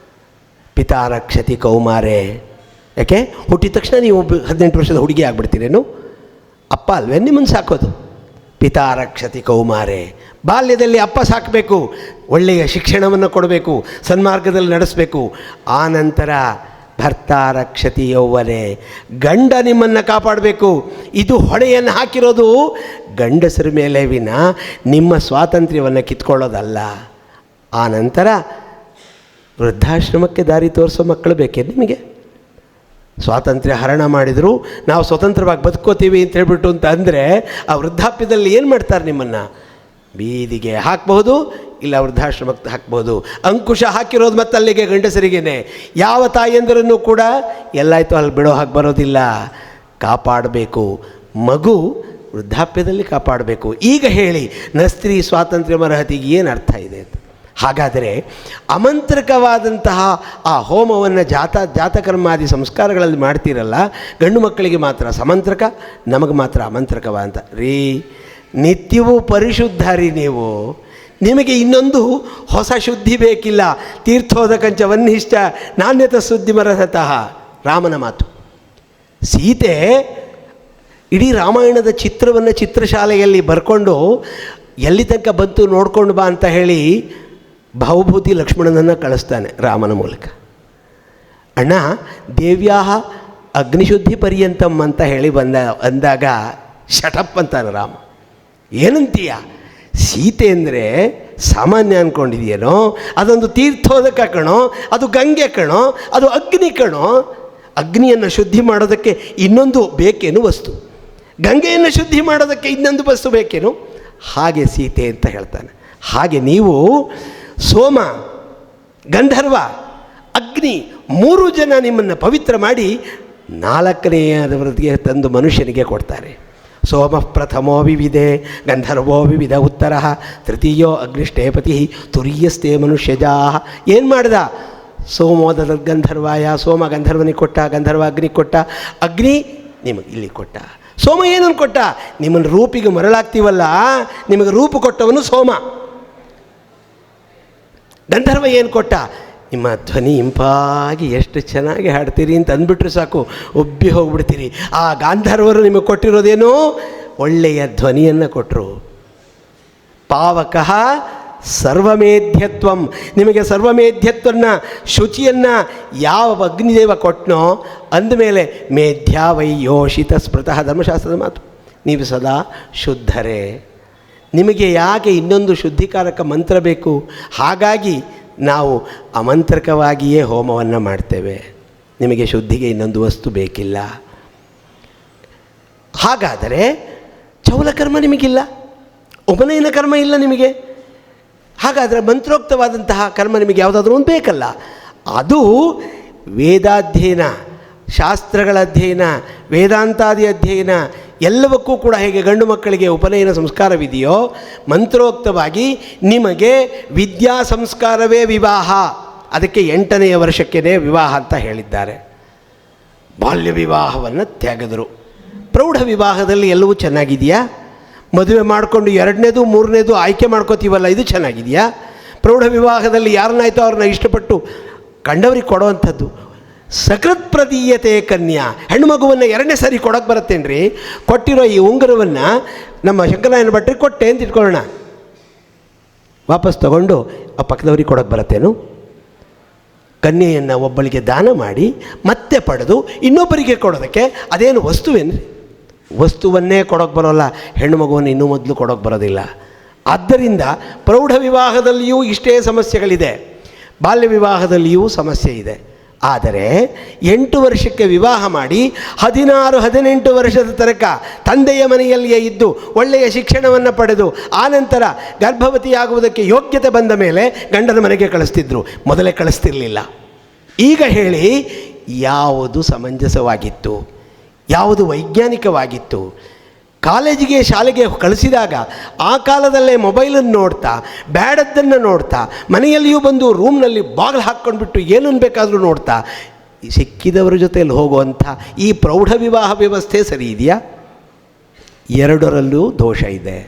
ಪಿತಾ ರಕ್ಷತಿ ಕೌಮಾರೆ. ಯಾಕೆ? ಹುಟ್ಟಿದ ತಕ್ಷಣ ನೀವು 18 ವರ್ಷದ ಹುಡುಗಿ ಆಗಿಬಿಡ್ತೀರೇನು? ಅಪ್ಪ ಅಲ್ವೇ ನಿಮ್ಮನ್ನು ಸಾಕೋದು? ಪಿತಾ ರಕ್ಷತಿ ಕೌಮಾರೆ. ಬಾಲ್ಯದಲ್ಲಿ ಅಪ್ಪ ಸಾಕಬೇಕು, ಒಳ್ಳೆಯ ಶಿಕ್ಷಣವನ್ನು ಕೊಡಬೇಕು, ಸನ್ಮಾರ್ಗದಲ್ಲಿ ನಡೆಸಬೇಕು. ಆ ನಂತರ ಭರ್ತ ರಕ್ಷತಿ ಯೌವನೆ, ಗಂಡ ನಿಮ್ಮನ್ನು ಕಾಪಾಡಬೇಕು. ಇದು ಹೊಣೆಯನ್ನು ಹಾಕಿರೋದು ಗಂಡಸರ ಮೇಲೆ ವಿನ ನಿಮ್ಮ ಸ್ವಾತಂತ್ರ್ಯವನ್ನು ಕಿತ್ಕೊಳ್ಳೋದಲ್ಲ. ಆ ನಂತರ ವೃದ್ಧಾಶ್ರಮಕ್ಕೆ ದಾರಿ ತೋರಿಸೋ ಮಕ್ಕಳು ಬೇಕೇ ನಿಮಗೆ? ಸ್ವಾತಂತ್ರ್ಯ ಹರಣ ಮಾಡಿದರು, ನಾವು ಸ್ವತಂತ್ರವಾಗಿ ಬದುಕೋತೀವಿ ಅಂತ ಹೇಳ್ಬಿಟ್ಟು ಅಂತ ಅಂದರೆ ಆ ವೃದ್ಧಾಪ್ಯದಲ್ಲಿ ಏನು ಮಾಡ್ತಾರೆ, ನಿಮ್ಮನ್ನು ಬೀದಿಗೆ ಹಾಕಬಹುದು, ಇಲ್ಲ ವೃದ್ಧಾಶ್ರಮಕ್ಕೆ ಹಾಕ್ಬೋದು. ಅಂಕುಶ ಹಾಕಿರೋದು ಮತ್ತು ಅಲ್ಲಿಗೆ ಗಂಡಸರಿಗೇನೆ. ಯಾವ ತಾಯಿಯಂದರನ್ನು ಕೂಡ ಎಲ್ಲಾಯಿತು ಅಲ್ಲಿ ಬಿಡೋ ಹಾಗೆ ಬರೋದಿಲ್ಲ, ಕಾಪಾಡಬೇಕು. ಮಗು ವೃದ್ಧಾಪ್ಯದಲ್ಲಿ ಕಾಪಾಡಬೇಕು. ಈಗ ಹೇಳಿ, ನಸ್ತ್ರೀ ಸ್ವಾತಂತ್ರ್ಯ ಮರಹತಿಗೆ ಏನು ಅರ್ಥ ಇದೆ ಅಂತ. ಹಾಗಾದರೆ ಅಮಂತ್ರಕವಾದಂತಹ ಆ ಹೋಮವನ್ನು ಜಾತಕರ್ಮಾದಿ ಸಂಸ್ಕಾರಗಳಲ್ಲಿ ಮಾಡ್ತೀರಲ್ಲ, ಗಂಡು ಮಕ್ಕಳಿಗೆ ಮಾತ್ರ ಸಮಂತ್ರಕ, ನಮಗೆ ಮಾತ್ರ ಅಮಂತ್ರಕವ ಅಂತ. ರೀ, ನಿತ್ಯವೂ ಪರಿಶುದ್ಧ ರೀ ನೀವು, ನಿಮಗೆ ಇನ್ನೊಂದು ಹೊಸ ಶುದ್ಧಿ ಬೇಕಿಲ್ಲ. ತೀರ್ಥೋದಕಂಚ ವನ್ನಿಷ್ಠ ನಾಣ್ಯತ ಶುದ್ಧಿ ಮರಹತಃ, ರಾಮನ ಮಾತು. ಸೀತೆ ಇಡೀ ರಾಮಾಯಣದ ಚಿತ್ರವನ್ನು ಚಿತ್ರಶಾಲೆಯಲ್ಲಿ ಬರ್ಕೊಂಡು ಎಲ್ಲಿ ತನಕ ಬಂತು ನೋಡ್ಕೊಂಡು ಬಾ ಅಂತ ಹೇಳಿ ಭಾವಭೂತಿ ಲಕ್ಷ್ಮಣನನ್ನು ಕಳಿಸ್ತಾನೆ ರಾಮನ ಮೂಲಕ. ಅಣ್ಣ, ದೇವ್ಯಾ ಅಗ್ನಿಶುದ್ಧಿ ಪರ್ಯಂತಮ್ ಅಂತ ಹೇಳಿ ಅಂದಾಗ ಶಟಪ್ ಅಂತಾನೆ ರಾಮ. ಏನಂತೀಯ, ಸೀತೆ ಅಂದರೆ ಸಾಮಾನ್ಯ ಅಂದ್ಕೊಂಡಿದೆಯೇನೋ? ಅದೊಂದು ತೀರ್ಥೋದಕ ಕಣೋ, ಅದು ಗಂಗೆ ಕಣೋ, ಅದು ಅಗ್ನಿ ಕಣೋ. ಅಗ್ನಿಯನ್ನು ಶುದ್ಧಿ ಮಾಡೋದಕ್ಕೆ ಇನ್ನೊಂದು ಬೇಕೇನು ವಸ್ತು, ಗಂಗೆಯನ್ನು ಶುದ್ಧಿ ಮಾಡೋದಕ್ಕೆ ಇನ್ನೊಂದು ವಸ್ತು ಬೇಕೇನು? ಹಾಗೆ ಸೀತೆ ಅಂತ ಹೇಳ್ತಾನೆ. ಹಾಗೆ ನೀವು ಸೋಮ, ಗಂಧರ್ವ, ಅಗ್ನಿ 3 ಜನ ನಿಮ್ಮನ್ನು ಪವಿತ್ರ ಮಾಡಿ 4ನೆಯವರಿಗೆ ತಂದು ಮನುಷ್ಯನಿಗೆ ಕೊಡ್ತಾರೆ. ಸೋಮ ಪ್ರಥಮೋ ವಿವಿಧೆ, ಗಂಧರ್ವೋ ವಿವಿಧ ಉತ್ತರ, ತೃತೀಯೋ ಅಗ್ನಿಷ್ಟೇಪತಿ, ತುರೀಯಸ್ತೆ ಮನುಷ್ಯಜಾ. ಏನು ಮಾಡ್ದ? ಸೋಮೋದ ಗಂಧರ್ವಾಯ, ಸೋಮ ಗಂಧರ್ವನಿಗೆ ಕೊಟ್ಟ, ಗಂಧರ್ವ ಅಗ್ನಿಗೆ ಕೊಟ್ಟ, ಅಗ್ನಿ ನಿಮಗೆ ಇಲ್ಲಿ ಕೊಟ್ಟ. ಸೋಮ ಏನನ್ನು ಕೊಟ್ಟ? ನಿಮ್ಮನ್ನು ರೂಪಿಗೆ ಮರಳಾಗ್ತೀವಲ್ಲ, ನಿಮಗೆ ರೂಪ ಕೊಟ್ಟವನು ಸೋಮ. ಗಂಧರ್ವ ಏನು ಕೊಟ್ಟ? ನಿಮ್ಮ ಧ್ವನಿ ಇಂಪಾಗಿ ಎಷ್ಟು ಚೆನ್ನಾಗಿ ಹಾಡ್ತೀರಿ ಅಂತ ಅಂದ್ಬಿಟ್ರೆ ಸಾಕು, ಒಬ್ಬಿ ಹೋಗ್ಬಿಡ್ತೀರಿ. ಆ ಗಾಂಧರ್ವರು ನಿಮಗೆ ಕೊಟ್ಟಿರೋದೇನೋ ಒಳ್ಳೆಯ ಧ್ವನಿಯನ್ನು ಕೊಟ್ಟರು. ಪಾವಕಃ ಸರ್ವಮೇಧ್ಯತ್ವಂ, ನಿಮಗೆ ಸರ್ವಮೇಧ್ಯತ್ವನ್ನ ಶುಚಿಯನ್ನು ಯಾವ ಅಗ್ನಿದೇವ ಕೊಟ್ಟನೋ ಅಂದಮೇಲೆ ಮೇಧ್ಯ ವೈ ಯೋಷಿತ ಸ್ಮೃತಃ, ಧರ್ಮಶಾಸ್ತ್ರದ ಮಾತು. ನೀವು ಸದಾ ಶುದ್ಧರೇ, ನಿಮಗೆ ಯಾಕೆ ಇನ್ನೊಂದು ಶುದ್ಧಿಕಾರಕ ಮಂತ್ರ ಬೇಕು? ಹಾಗಾಗಿ ನಾವು ಅಮಂತ್ರಕವಾಗಿಯೇ ಹೋಮವನ್ನು ಮಾಡ್ತೇವೆ. ನಿಮಗೆ ಶುದ್ಧಿಗೆ ಇನ್ನೊಂದು ವಸ್ತು ಬೇಕಿಲ್ಲ. ಹಾಗಾದರೆ ಚೌಲಕರ್ಮ ನಿಮಗಿಲ್ಲ, ಉಪನಯನ ಕರ್ಮ ಇಲ್ಲ ನಿಮಗೆ. ಹಾಗಾದರೆ ಮಂತ್ರೋಕ್ತವಾದಂತಹ ಕರ್ಮ ನಿಮಗೆ ಯಾವುದಾದ್ರೂ ಒಂದು ಬೇಕಲ್ಲ. ಅದು ವೇದಾಧ್ಯಯನ, ಶಾಸ್ತ್ರಗಳ ಅಧ್ಯಯನ, ವೇದಾಂತಾದಿ ಅಧ್ಯಯನ ಎಲ್ಲವಕ್ಕೂ ಕೂಡ ಹೇಗೆ ಗಂಡು ಮಕ್ಕಳಿಗೆ ಉಪನಯನ ಸಂಸ್ಕಾರವಿದೆಯೋ, ಮಂತ್ರೋಕ್ತವಾಗಿ ನಿಮಗೆ ವಿದ್ಯಾ ಸಂಸ್ಕಾರವೇ ವಿವಾಹ. ಅದಕ್ಕೆ 8ನೇ ವರ್ಷಕ್ಕೇ ವಿವಾಹ ಅಂತ ಹೇಳಿದ್ದಾರೆ. ಬಾಲ್ಯ ವಿವಾಹವನ್ನು ತೆಗೆದರು. ಪ್ರೌಢ ವಿವಾಹದಲ್ಲಿ ಎಲ್ಲವೂ ಚೆನ್ನಾಗಿದೆಯಾ? ಮದುವೆ ಮಾಡಿಕೊಂಡು 2ನೇದು 3ನೇದು ಆಯ್ಕೆ ಮಾಡ್ಕೋತೀವಲ್ಲ, ಇದು ಚೆನ್ನಾಗಿದೆಯಾ? ಪ್ರೌಢ ವಿವಾಹದಲ್ಲಿ ಯಾರನ್ನಾಯ್ತೋ ಅವ್ರನ್ನ ಇಷ್ಟಪಟ್ಟು ಕಂಡವ್ರಿಗೆ ಕೊಡೋವಂಥದ್ದು. ಸಕೃತ್ ಪ್ರದೀಯತೆ ಕನ್ಯಾ, ಹೆಣ್ಣುಮಗುವನ್ನು 2ನೇ ಸರಿ ಕೊಡೋಕ್ಕೆ ಬರುತ್ತೇನ್ರಿ? ಕೊಟ್ಟಿರೋ ಈ ಉಂಗುರವನ್ನು ನಮ್ಮ ಶಂಕರನಾರಾಯಣ ಭಟ್ರಿಗೆ ಕೊಟ್ಟೆ ಅಂತ ಇಟ್ಕೊಳ್ಳೋಣ, ವಾಪಸ್ ತಗೊಂಡು ಆ ಪಕ್ಕದವ್ರಿಗೆ ಕೊಡೋಕ್ಕೆ ಬರುತ್ತೇನು? ಕನ್ಯೆಯನ್ನು ಒಬ್ಬಳಿಗೆ ದಾನ ಮಾಡಿ ಮತ್ತೆ ಪಡೆದು ಇನ್ನೊಬ್ಬರಿಗೆ ಕೊಡೋದಕ್ಕೆ ಅದೇನು ವಸ್ತುವೇನ್ರಿ? ವಸ್ತುವನ್ನೇ ಕೊಡೋಕ್ಕೆ ಬರೋಲ್ಲ, ಹೆಣ್ಣು ಮಗುವನ್ನು ಇನ್ನೂ ಮೊದಲು ಕೊಡೋಕ್ಕೆ ಬರೋದಿಲ್ಲ. ಆದ್ದರಿಂದ ಪ್ರೌಢ ವಿವಾಹದಲ್ಲಿಯೂ ಇಷ್ಟೇ ಸಮಸ್ಯೆಗಳಿದೆ, ಬಾಲ್ಯ ವಿವಾಹದಲ್ಲಿಯೂ ಸಮಸ್ಯೆ ಇದೆ. ಆದರೆ 8 ವರ್ಷಕ್ಕೆ ವಿವಾಹ ಮಾಡಿ 16-18 ವರ್ಷದ ತನಕ ತಂದೆಯ ಮನೆಯಲ್ಲಿಯೇ ಇದ್ದು ಒಳ್ಳೆಯ ಶಿಕ್ಷಣವನ್ನು ಪಡೆದು ಆನಂತರ ಗರ್ಭವತಿಯಾಗುವುದಕ್ಕೆ ಯೋಗ್ಯತೆ ಬಂದ ಮೇಲೆ ಗಂಡನ ಮನೆಗೆ ಕಳಿಸ್ತಿದ್ರು, ಮೊದಲೇ ಕಳಿಸ್ತಿರಲಿಲ್ಲ. ಈಗ ಹೇಳಿ, ಯಾವುದು ಸಮಂಜಸವಾಗಿತ್ತು, ಯಾವುದು ವೈಜ್ಞಾನಿಕವಾಗಿತ್ತು? ಕಾಲೇಜಿಗೆ ಶಾಲೆಗೆ ಕಳಿಸಿದಾಗ ಆ ಕಾಲದಲ್ಲೇ ಮೊಬೈಲನ್ನು ನೋಡ್ತಾ, ಬ್ಯಾಡದ್ದನ್ನು ನೋಡ್ತಾ, ಮನೆಯಲ್ಲಿಯೂ ಬಂದು ರೂಮ್ನಲ್ಲಿ ಬಾಗಿಲು ಹಾಕ್ಕೊಂಡ್ಬಿಟ್ಟು ಏನನ್ನು ಬೇಕಾದರೂ ನೋಡ್ತಾ ಸಿಕ್ಕಿದವರ ಜೊತೆಯಲ್ಲಿ ಹೋಗುವಂಥ ಈ ಪ್ರೌಢ ವಿವಾಹ ವ್ಯವಸ್ಥೆ ಸರಿ ಇದೆಯಾ? 2ರಲ್ಲೂ ದೋಷ ಇದೆ.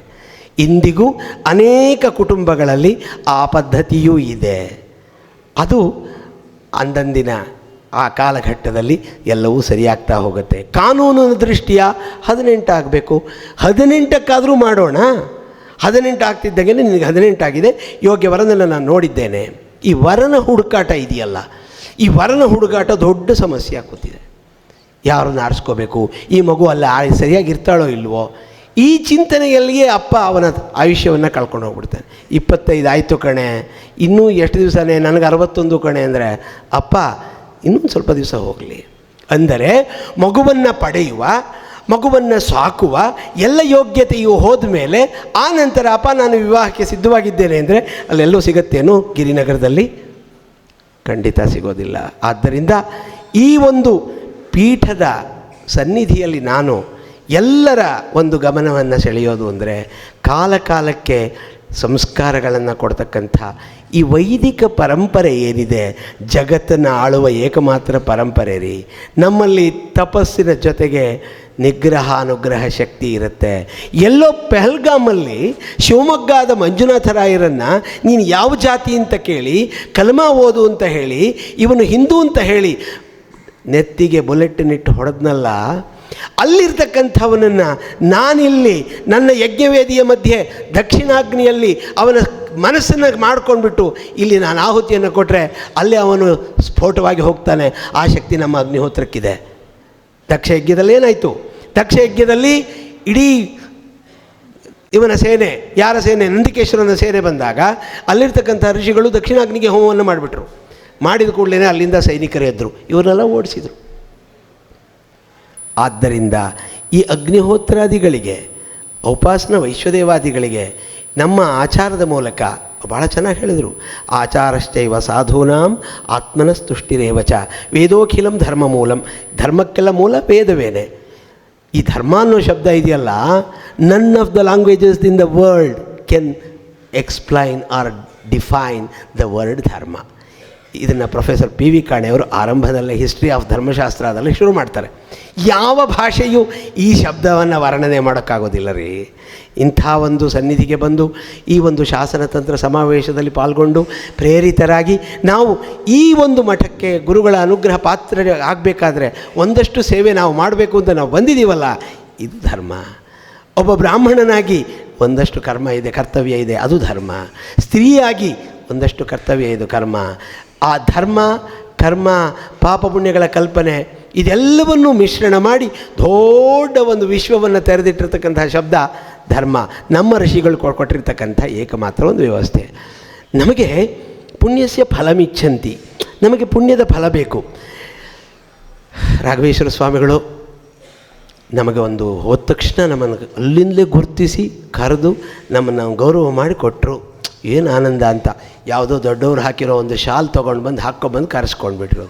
ಇಂದಿಗೂ ಅನೇಕ ಕುಟುಂಬಗಳಲ್ಲಿ ಆ ಪದ್ಧತಿಯೂ ಇದೆ. ಅದು ಅಂದಂದಿನ ಆ ಕಾಲಘಟ್ಟದಲ್ಲಿ ಎಲ್ಲವೂ ಸರಿಯಾಗ್ತಾ ಹೋಗುತ್ತೆ. ಕಾನೂನಿನ ದೃಷ್ಟಿಯ 18 ಆಗಬೇಕು. 18ಕ್ಕಾದರೂ ಮಾಡೋಣ. 18 ಆಗ್ತಿದ್ದಾಗೆ ನಿನಗೆ 18 ಆಗಿದೆ, ಯೋಗ್ಯ ವರನನ್ನು ನಾನು ನೋಡಿದ್ದೇನೆ. ಈ ವರನ ಹುಡುಕಾಟ ಇದೆಯಲ್ಲ, ಈ ವರನ ಹುಡುಕಾಟ ದೊಡ್ಡ ಸಮಸ್ಯೆ ಆಗುತ್ತಿದೆ. ಯಾರನ್ನು ಆರಿಸ್ಕೋಬೇಕು, ಈ ಮಗು ಅಲ್ಲ ಸರಿಯಾಗಿರ್ತಾಳೋ ಇಲ್ವೋ, ಈ ಚಿಂತನೆಯಲ್ಲಿಯೇ ಅಪ್ಪ ಅವನ ಆಯುಷ್ಯವನ್ನು ಕಳ್ಕೊಂಡು ಹೋಗ್ಬಿಡ್ತಾನೆ. 25 ಆಯಿತು ಕಣೆ, ಇನ್ನೂ ಎಷ್ಟು ದಿವಸನೇ, ನನಗೆ 61 ಕಣೆ ಅಂದರೆ, ಅಪ್ಪ ಇನ್ನೊಂದು ಸ್ವಲ್ಪ ದಿವಸ ಹೋಗಲಿ, ಅಂದರೆ ಮಗುವನ್ನು ಪಡೆಯುವ, ಮಗುವನ್ನು ಸಾಕುವ ಎಲ್ಲ ಯೋಗ್ಯತೆಯು ಹೋದ ಮೇಲೆ ಆ ನಂತರ ಅಪ್ಪ ನಾನು ವಿವಾಹಕ್ಕೆ ಸಿದ್ಧವಾಗಿದ್ದೇನೆ ಅಂದರೆ ಅಲ್ಲೆಲ್ಲೂ ಸಿಗತ್ತೇನೋ ಗಿರಿನಗರದಲ್ಲಿ? ಖಂಡಿತ ಸಿಗೋದಿಲ್ಲ. ಆದ್ದರಿಂದ ಈ ಒಂದು ಪೀಠದ ಸನ್ನಿಧಿಯಲ್ಲಿ ನಾನು ಎಲ್ಲರ ಒಂದು ಗಮನವನ್ನು ಸೆಳೆಯೋದು ಅಂದರೆ ಕಾಲಕಾಲಕ್ಕೆ ಸಂಸ್ಕಾರಗಳನ್ನು ಕೊಡ್ತಕ್ಕಂಥ ಈ ವೈದಿಕ ಪರಂಪರೆ ಏನಿದೆ, ಜಗತ್ತನ್ನು ಆಳುವ ಏಕಮಾತ್ರ ಪರಂಪರೆ ರೀ. ನಮ್ಮಲ್ಲಿ ತಪಸ್ಸಿನ ಜೊತೆಗೆ ನಿಗ್ರಹ ಅನುಗ್ರಹ ಶಕ್ತಿ ಇರುತ್ತೆ. ಎಲ್ಲೋ ಪೆಹಲ್ಗಾಮಲ್ಲಿ ಶಿವಮೊಗ್ಗದ ಮಂಜುನಾಥರಾಯರನ್ನು ನೀನು ಯಾವ ಜಾತಿ ಅಂತ ಕೇಳಿ, ಕಲ್ಮಾ ಓದು ಅಂತ ಹೇಳಿ, ಇವನು ಹಿಂದೂ ಅಂತ ಹೇಳಿ ನೆತ್ತಿಗೆ ಬುಲೆಟ್ಟಿನಿಟ್ಟು ಹೊಡೆದ್ನಲ್ಲ, ಅಲ್ಲಿರ್ತಕ್ಕಂಥವನನ್ನು ನಾನಿಲ್ಲಿ ನನ್ನ ಯಜ್ಞವೇದಿಯ ಮಧ್ಯೆ ದಕ್ಷಿಣಾಗ್ನಿಯಲ್ಲಿ ಅವನ ಮನಸ್ಸನ್ನು ಮಾಡ್ಕೊಂಡ್ಬಿಟ್ಟು ಇಲ್ಲಿ ನಾನು ಆಹುತಿಯನ್ನು ಕೊಟ್ಟರೆ ಅಲ್ಲಿ ಅವನು ಸ್ಫೋಟವಾಗಿ ಹೋಗ್ತಾನೆ. ಆ ಶಕ್ತಿ ನಮ್ಮ ಅಗ್ನಿಹೋತ್ರಕ್ಕಿದೆ. ದಕ್ಷ ಯಜ್ಞದಲ್ಲಿ ಏನಾಯಿತು? ದಕ್ಷ ಯಜ್ಞದಲ್ಲಿ ಇಡೀ ಇವನ ಸೇನೆ, ಯಾರ ಸೇನೆ? ನಂದಿಕೇಶ್ವರನ ಸೇನೆ ಬಂದಾಗ ಅಲ್ಲಿರ್ತಕ್ಕಂಥ ಋಷಿಗಳು ದಕ್ಷಿಣಾಗ್ನಿಗೆ ಹೋಮವನ್ನು ಮಾಡಿಬಿಟ್ರು. ಮಾಡಿದ ಕೂಡಲೇ ಅಲ್ಲಿಂದ ಸೈನಿಕರು ಎದ್ದರು, ಇವರೆಲ್ಲ ಓಡಿಸಿದರು. ಆದ್ದರಿಂದ ಈ ಅಗ್ನಿಹೋತ್ರಾದಿಗಳಿಗೆ, ಉಪಾಸನ ವೈಶ್ವದೇವಾದಿಗಳಿಗೆ ನಮ್ಮ ಆಚಾರದ ಮೂಲಕ ಭಾಳ ಚೆನ್ನಾಗಿ ಹೇಳಿದರು. ಆಚಾರಶ್ಚೈವ ಸಾಧೂನಾಂ ಆತ್ಮನಸ್ತುಷ್ಟಿರೇವಚ ವೇದೋಖಿಲಂ ಧರ್ಮ ಮೂಲಂ. ಧರ್ಮಕ್ಕೆಲ್ಲ ಮೂಲ ವೇದವೇನೆ. ಈ ಧರ್ಮ ಅನ್ನೋ ಶಬ್ದ ಇದೆಯಲ್ಲ, none of the languages in the world can explain or define the word dharma. ಇದನ್ನು ಪ್ರೊಫೆಸರ್ ಪಿ ವಿ ಕಾಣೆಯವರು ಆರಂಭದಲ್ಲೇ ಹಿಸ್ಟ್ರಿ ಆಫ್ ಧರ್ಮಶಾಸ್ತ್ರದಲ್ಲಿ ಶುರು ಮಾಡ್ತಾರೆ. ಯಾವ ಭಾಷೆಯೂ ಈ ಶಬ್ದವನ್ನು ವರ್ಣನೆ ಮಾಡೋಕ್ಕಾಗೋದಿಲ್ಲ ರೀ. ಇಂಥ ಒಂದು ಸನ್ನಿಧಿಗೆ ಬಂದು ಈ ಒಂದು ಶಾಸನತಂತ್ರ ಸಮಾವೇಶದಲ್ಲಿ ಪಾಲ್ಗೊಂಡು ಪ್ರೇರಿತರಾಗಿ ನಾವು ಈ ಒಂದು ಮಠಕ್ಕೆ ಗುರುಗಳ ಅನುಗ್ರಹ ಪಾತ್ರ ಆಗಬೇಕಾದ್ರೆ ಒಂದಷ್ಟು ಸೇವೆ ನಾವು ಮಾಡಬೇಕು ಅಂತ ನಾವು ಬಂದಿದ್ದೀವಲ್ಲ, ಇದು ಧರ್ಮ. ಒಬ್ಬ ಬ್ರಾಹ್ಮಣನಾಗಿ ಒಂದಷ್ಟು ಕರ್ಮ ಇದೆ, ಕರ್ತವ್ಯ ಇದೆ, ಅದು ಧರ್ಮ. ಸ್ತ್ರೀಯಾಗಿ ಒಂದಷ್ಟು ಕರ್ತವ್ಯ ಇದು ಕರ್ಮ. ಆ ಧರ್ಮ, ಕರ್ಮ, ಪಾಪ ಪುಣ್ಯಗಳ ಕಲ್ಪನೆ ಇದೆಲ್ಲವನ್ನೂ ಮಿಶ್ರಣ ಮಾಡಿ ದೊಡ್ಡ ಒಂದು ವಿಶ್ವವನ್ನು ತೆರೆದಿಟ್ಟಿರ್ತಕ್ಕಂಥ ಶಬ್ದ ಧರ್ಮ. ನಮ್ಮ ಋಷಿಗಳು ಕೊಟ್ಟಿರ್ತಕ್ಕಂಥ ಏಕಮಾತ್ರ ಒಂದು ವ್ಯವಸ್ಥೆ. ನಮಗೆ ಪುಣ್ಯಸ್ಯ ಫಲಮಿಚ್ಛಂತಿ, ನಮಗೆ ಪುಣ್ಯದ ಫಲ ಬೇಕು. ರಾಘವೇಶ್ವರ ಸ್ವಾಮಿಗಳು ನಮಗೆ ಒಂದು ಹೋದ ತಕ್ಷಣ ನಮ್ಮನ್ನು ಅಲ್ಲಿಂದಲೇ ಗುರುತಿಸಿ ಕರೆದು ನಮ್ಮನ್ನು ಗೌರವ ಮಾಡಿ ಕೊಟ್ಟರು. ಏನು ಆನಂದ ಅಂತ. ಯಾವುದೋ ದೊಡ್ಡವರು ಹಾಕಿರೋ ಒಂದು ಶಾಲ್ ತೊಗೊಂಡು ಬಂದು ಹಾಕ್ಕೊಬಂದು ಕರೆಸ್ಕೊಂಡ್ಬಿಟ್ರು.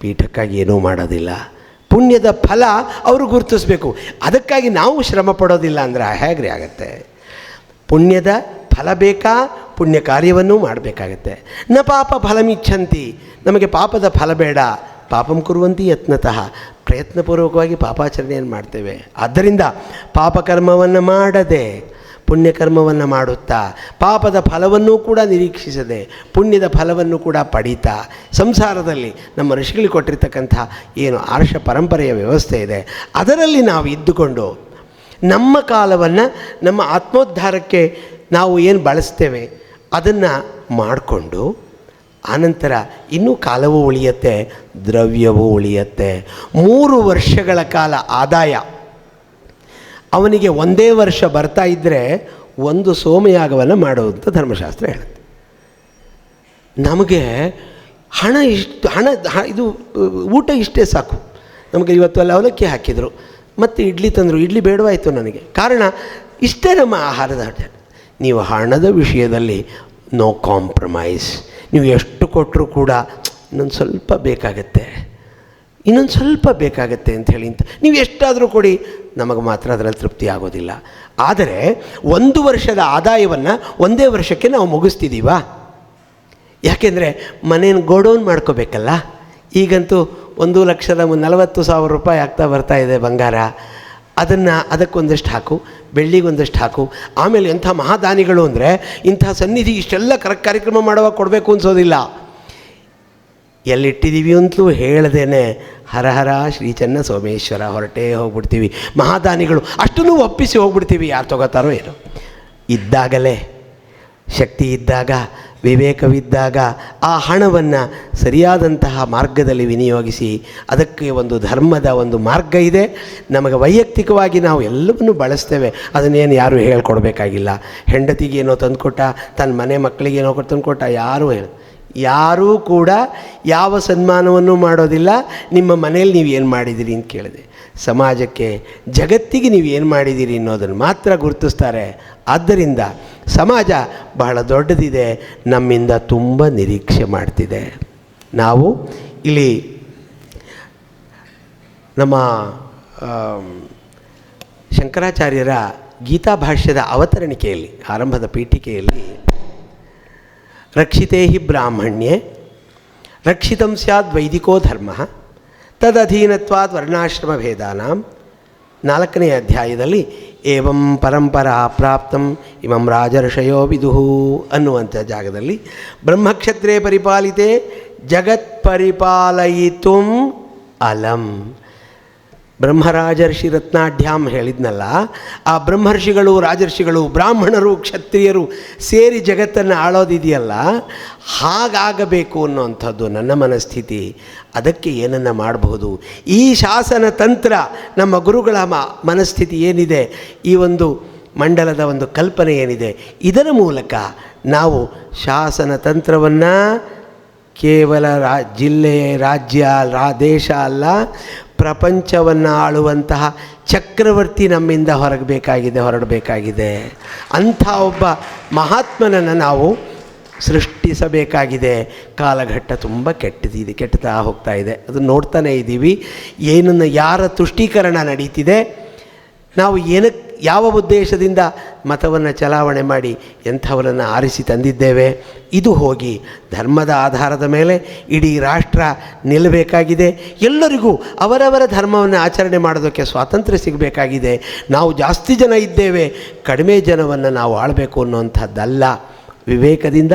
ಪೀಠಕ್ಕಾಗಿ ಏನೂ ಮಾಡೋದಿಲ್ಲ. ಪುಣ್ಯದ ಫಲ ಅವರು ಗುರುತಿಸ್ಬೇಕು. ಅದಕ್ಕಾಗಿ ನಾವು ಶ್ರಮ ಪಡೋದಿಲ್ಲ ಅಂದರೆ ಹೇಗ್ರಿ ಆಗುತ್ತೆ? ಪುಣ್ಯದ ಫಲ ಬೇಕಾ? ಪುಣ್ಯ ಕಾರ್ಯವನ್ನು ಮಾಡಬೇಕಾಗತ್ತೆ. ನ ಪಾಪ ಫಲಮಿಚ್ಛಂತಿ, ನಮಗೆ ಪಾಪದ ಫಲ ಬೇಡ. ಪಾಪಂ ಕುರುವಂತಿ ಯತ್ನತಃ, ಪ್ರಯತ್ನಪೂರ್ವಕವಾಗಿ ಪಾಪಾಚರಣೆಯನ್ನು ಮಾಡ್ತೇವೆ. ಆದ್ದರಿಂದ ಪಾಪಕರ್ಮವನ್ನು ಮಾಡದೆ ಪುಣ್ಯಕರ್ಮವನ್ನು ಮಾಡುತ್ತಾ, ಪಾಪದ ಫಲವನ್ನೂ ಕೂಡ ನಿರೀಕ್ಷಿಸದೆ ಪುಣ್ಯದ ಫಲವನ್ನು ಕೂಡ ಪಡೀತಾ, ಸಂಸಾರದಲ್ಲಿ ನಮ್ಮ ಋಷಿಗಳಿಗೆ ಕೊಟ್ಟಿರ್ತಕ್ಕಂಥ ಏನು ಆರ್ಷ ಪರಂಪರೆಯ ವ್ಯವಸ್ಥೆ ಇದೆ ಅದರಲ್ಲಿ ನಾವು ಇದ್ದುಕೊಂಡು ನಮ್ಮ ಕಾಲವನ್ನು ನಮ್ಮ ಆತ್ಮೋದ್ಧಾರಕ್ಕೆ ನಾವು ಏನು ಬಳಸ್ತೇವೆ ಅದನ್ನು ಮಾಡಿಕೊಂಡು ಆನಂತರ ಇನ್ನೂ ಕಾಲವೂ ಉಳಿಯುತ್ತೆ, ದ್ರವ್ಯವೂ ಉಳಿಯುತ್ತೆ. 3 ವರ್ಷಗಳ ಕಾಲ ಆದಾಯ ಅವನಿಗೆ ಒಂದೇ ವರ್ಷ ಬರ್ತಾ ಇದ್ದರೆ ಒಂದು ಸೋಮಯಾಗವನ್ನು ಮಾಡುವಂಥ ಧರ್ಮಶಾಸ್ತ್ರ ಹೇಳುತ್ತೆ. ನಮಗೆ ಇದು ಊಟ ಇಷ್ಟೇ ಸಾಕು. ನಮಗೆ ಇವತ್ತು ಅಲ್ಲಿ ಅವಲಕ್ಕಿ ಹಾಕಿದರು, ಮತ್ತು ಇಡ್ಲಿ ತಂದರು, ಇಡ್ಲಿ ಬೇಡವಾಯಿತು ನನಗೆ. ಕಾರಣ ಇಷ್ಟೇ ನಮ್ಮ ಆಹಾರದ ಅಡ್ಡ. ನೀವು ಹಣದ ವಿಷಯದಲ್ಲಿ ನೋ ಕಾಂಪ್ರಮೈಸ್. ನೀವು ಎಷ್ಟು ಕೊಟ್ಟರೂ ಕೂಡ ಇನ್ನೊಂದು ಸ್ವಲ್ಪ ಬೇಕಾಗತ್ತೆ, ಇನ್ನೊಂದು ಸ್ವಲ್ಪ ಬೇಕಾಗತ್ತೆ ಅಂಥೇಳಿ ನೀವು ಎಷ್ಟಾದರೂ ಕೊಡಿ, ನಮಗೆ ಮಾತ್ರ ಅದರಲ್ಲಿ ತೃಪ್ತಿ ಆಗೋದಿಲ್ಲ. ಆದರೆ 1 ವರ್ಷದ ಆದಾಯವನ್ನು ಒಂದೇ ವರ್ಷಕ್ಕೆ ನಾವು ಮುಗಿಸ್ತಿದ್ದೀವ. ಯಾಕೆಂದರೆ ಮನೇನ ಗೋಡೌನ್ ಮಾಡ್ಕೋಬೇಕಲ್ಲ. ಈಗಂತೂ 1,40,000 ರೂಪಾಯಿ ಆಗ್ತಾ ಬರ್ತಾ ಇದೆ ಬಂಗಾರ. ಅದಕ್ಕೊಂದಷ್ಟು ಹಾಕು, ಬೆಳ್ಳಿಗೊಂದಷ್ಟು ಹಾಕು. ಆಮೇಲೆ ಎಂಥ ಮಹಾದಾನಿಗಳು ಅಂದರೆ ಇಂಥ ಸನ್ನಿಧಿ ಇಷ್ಟೆಲ್ಲ ಕಾರ್ಯಕ್ರಮ ಮಾಡುವಾಗ ಕೊಡಬೇಕು ಅನಿಸೋದಿಲ್ಲ. ಎಲ್ಲಿಟ್ಟಿದ್ದೀವಿ ಅಂತಲೂ ಹೇಳ್ದೇನೆ ಹರಹರ ಶ್ರೀ ಚೆನ್ನ ಸೋಮೇಶ್ವರ ಹೊರಟೇ ಹೋಗ್ಬಿಡ್ತೀವಿ. ಮಹಾದಾನಿಗಳು ಅಷ್ಟನ್ನು ಒಪ್ಪಿಸಿ ಹೋಗ್ಬಿಡ್ತೀವಿ. ಯಾರು ತಗೋತಾರೋ ಏನೋ. ಇದ್ದಾಗಲೇ ಶಕ್ತಿ ಇದ್ದಾಗ, ವಿವೇಕವಿದ್ದಾಗ ಆ ಹಣವನ್ನು ಸರಿಯಾದಂತಹ ಮಾರ್ಗದಲ್ಲಿ ವಿನಿಯೋಗಿಸಿ, ಅದಕ್ಕೆ ಒಂದು ಧರ್ಮದ ಒಂದು ಮಾರ್ಗ ಇದೆ. ನಮಗೆ ವೈಯಕ್ತಿಕವಾಗಿ ನಾವು ಎಲ್ಲವನ್ನೂ ಬಳಸ್ತೇವೆ. ಅದನ್ನೇನು ಯಾರೂ ಹೇಳ್ಕೊಡ್ಬೇಕಾಗಿಲ್ಲ. ಹೆಂಡತಿಗೆ ಏನೋ ತಂದುಕೊಟ್ಟ, ತನ್ನ ಮನೆ ಮಕ್ಕಳಿಗೆ ಏನೋ ತಂದುಕೊಟ್ಟ, ಯಾರೂ ಯಾರೂ ಕೂಡ ಯಾವ ಸನ್ಮಾನವನ್ನು ಮಾಡೋದಿಲ್ಲ. ನಿಮ್ಮ ಮನೇಲಿ ನೀವು ಏನು ಮಾಡಿದ್ದೀರಿ ಅಂತ ಕೇಳಿದೆ. ಸಮಾಜಕ್ಕೆ, ಜಗತ್ತಿಗೆ ನೀವು ಏನು ಮಾಡಿದ್ದೀರಿ ಅನ್ನೋದನ್ನು ಮಾತ್ರ ಗುರುತಿಸ್ತಾರೆ. ಆದ್ದರಿಂದ ಸಮಾಜ ಬಹಳ ದೊಡ್ಡದಿದೆ, ನಮ್ಮಿಂದ ತುಂಬ ನಿರೀಕ್ಷೆ ಮಾಡ್ತಿದೆ. ನಾವು ಇಲ್ಲಿ ನಮ್ಮ ಶಂಕರಾಚಾರ್ಯರ ಗೀತಾ ಭಾಷ್ಯದ ಅವತರಣಿಕೆಯಲ್ಲಿ, ಆರಂಭದ ಪೀಠಿಕೆಯಲ್ಲಿ, ರಕ್ಷಿತೇ ಹಿ ಬ್ರಾಹ್ಮಣ್ಯೆ ರಕ್ಷಿತಂ ಸ್ಯಾದ್ ವೈದಿಕೋ ಧರ್ಮ ತದಧೀನತ್ವಾದ್ ವರ್ಣಾಶ್ರಮ ಭೇದಾನಾಂ 4ನೇ ಅಧ್ಯಾಯದಲ್ಲಿ ಏವಂ ಪರಂಪರಾ ಪ್ರಾಪ್ತಂ ಇಮಂ ರಾಜರ್ಷಯೋ ವಿದುಹು ಅನ್ನುವಂಥ ಜಾಗದಲ್ಲಿ ಬ್ರಹ್ಮಕ್ಷತ್ರೇ ಪರಿಪಾಲಿತೆ ಜಗತ್ ಪರಿಪಾಲಯಿತುಂ ಅಲಂ. ಬ್ರಹ್ಮರಾಜರ್ಷಿ ರತ್ನಾಢ್ಯಾಂ ಹೇಳಿದ್ನಲ್ಲ, ಆ ಬ್ರಹ್ಮರ್ಷಿಗಳು, ರಾಜರ್ಷಿಗಳು, ಬ್ರಾಹ್ಮಣರು, ಕ್ಷತ್ರಿಯರು ಸೇರಿ ಜಗತ್ತನ್ನು ಆಳೋದಿದೆಯಲ್ಲ, ಹಾಗಾಗಬೇಕು ಅನ್ನೋವಂಥದ್ದು ನನ್ನ ಮನಸ್ಥಿತಿ. ಅದಕ್ಕೆ ಏನನ್ನು ಮಾಡಬಹುದು? ಈ ಶಾಸನ ತಂತ್ರ, ನಮ್ಮ ಗುರುಗಳ ಮನಸ್ಥಿತಿ ಏನಿದೆ, ಈ ಒಂದು ಮಂಡಲದ ಒಂದು ಕಲ್ಪನೆ ಏನಿದೆ, ಇದರ ಮೂಲಕ ನಾವು ಶಾಸನ ತಂತ್ರವನ್ನು ಕೇವಲ ಜಿಲ್ಲೆ, ರಾಜ್ಯ, ದೇಶ ಅಲ್ಲ, ಪ್ರಪಂಚವನ್ನು ಆಳುವಂತಹ ಚಕ್ರವರ್ತಿ ನಮ್ಮಿಂದ ಹೊರಡಬೇಕಾಗಿದೆ. ಅಂಥ ಒಬ್ಬ ಮಹಾತ್ಮನನ್ನು ನಾವು ಸೃಷ್ಟಿಸಬೇಕಾಗಿದೆ. ಕಾಲಘಟ್ಟ ತುಂಬ ಕೆಡ್ತಾ ಹೋಗ್ತಾ ಇದೆ. ಅದು ನೋಡ್ತಾನೇ ಇದ್ದೀವಿ. ಏನನ್ನು, ಯಾರ ತುಷ್ಟೀಕರಣ ನಡೀತಿದೆ, ನಾವು ಯಾವ ಉದ್ದೇಶದಿಂದ ಮತವನ್ನು ಚಲಾವಣೆ ಮಾಡಿ ಎಂಥವರನ್ನು ಆರಿಸಿ ತಂದಿದ್ದೇವೆ. ಇದು ಹೋಗಿ ಧರ್ಮದ ಆಧಾರದ ಮೇಲೆ ಇಡೀ ರಾಷ್ಟ್ರ ನಿಲ್ಲಬೇಕಾಗಿದೆ. ಎಲ್ಲರಿಗೂ ಅವರವರ ಧರ್ಮವನ್ನು ಆಚರಣೆ ಮಾಡೋದಕ್ಕೆ ಸ್ವಾತಂತ್ರ್ಯ ಸಿಗಬೇಕಾಗಿದೆ. ನಾವು ಜಾಸ್ತಿ ಜನ ಇದ್ದೇವೆ, ಕಡಿಮೆ ಜನವನ್ನು ನಾವು ಆಳಬೇಕು ಅನ್ನುವಂಥದ್ದಲ್ಲ. ವಿವೇಕದಿಂದ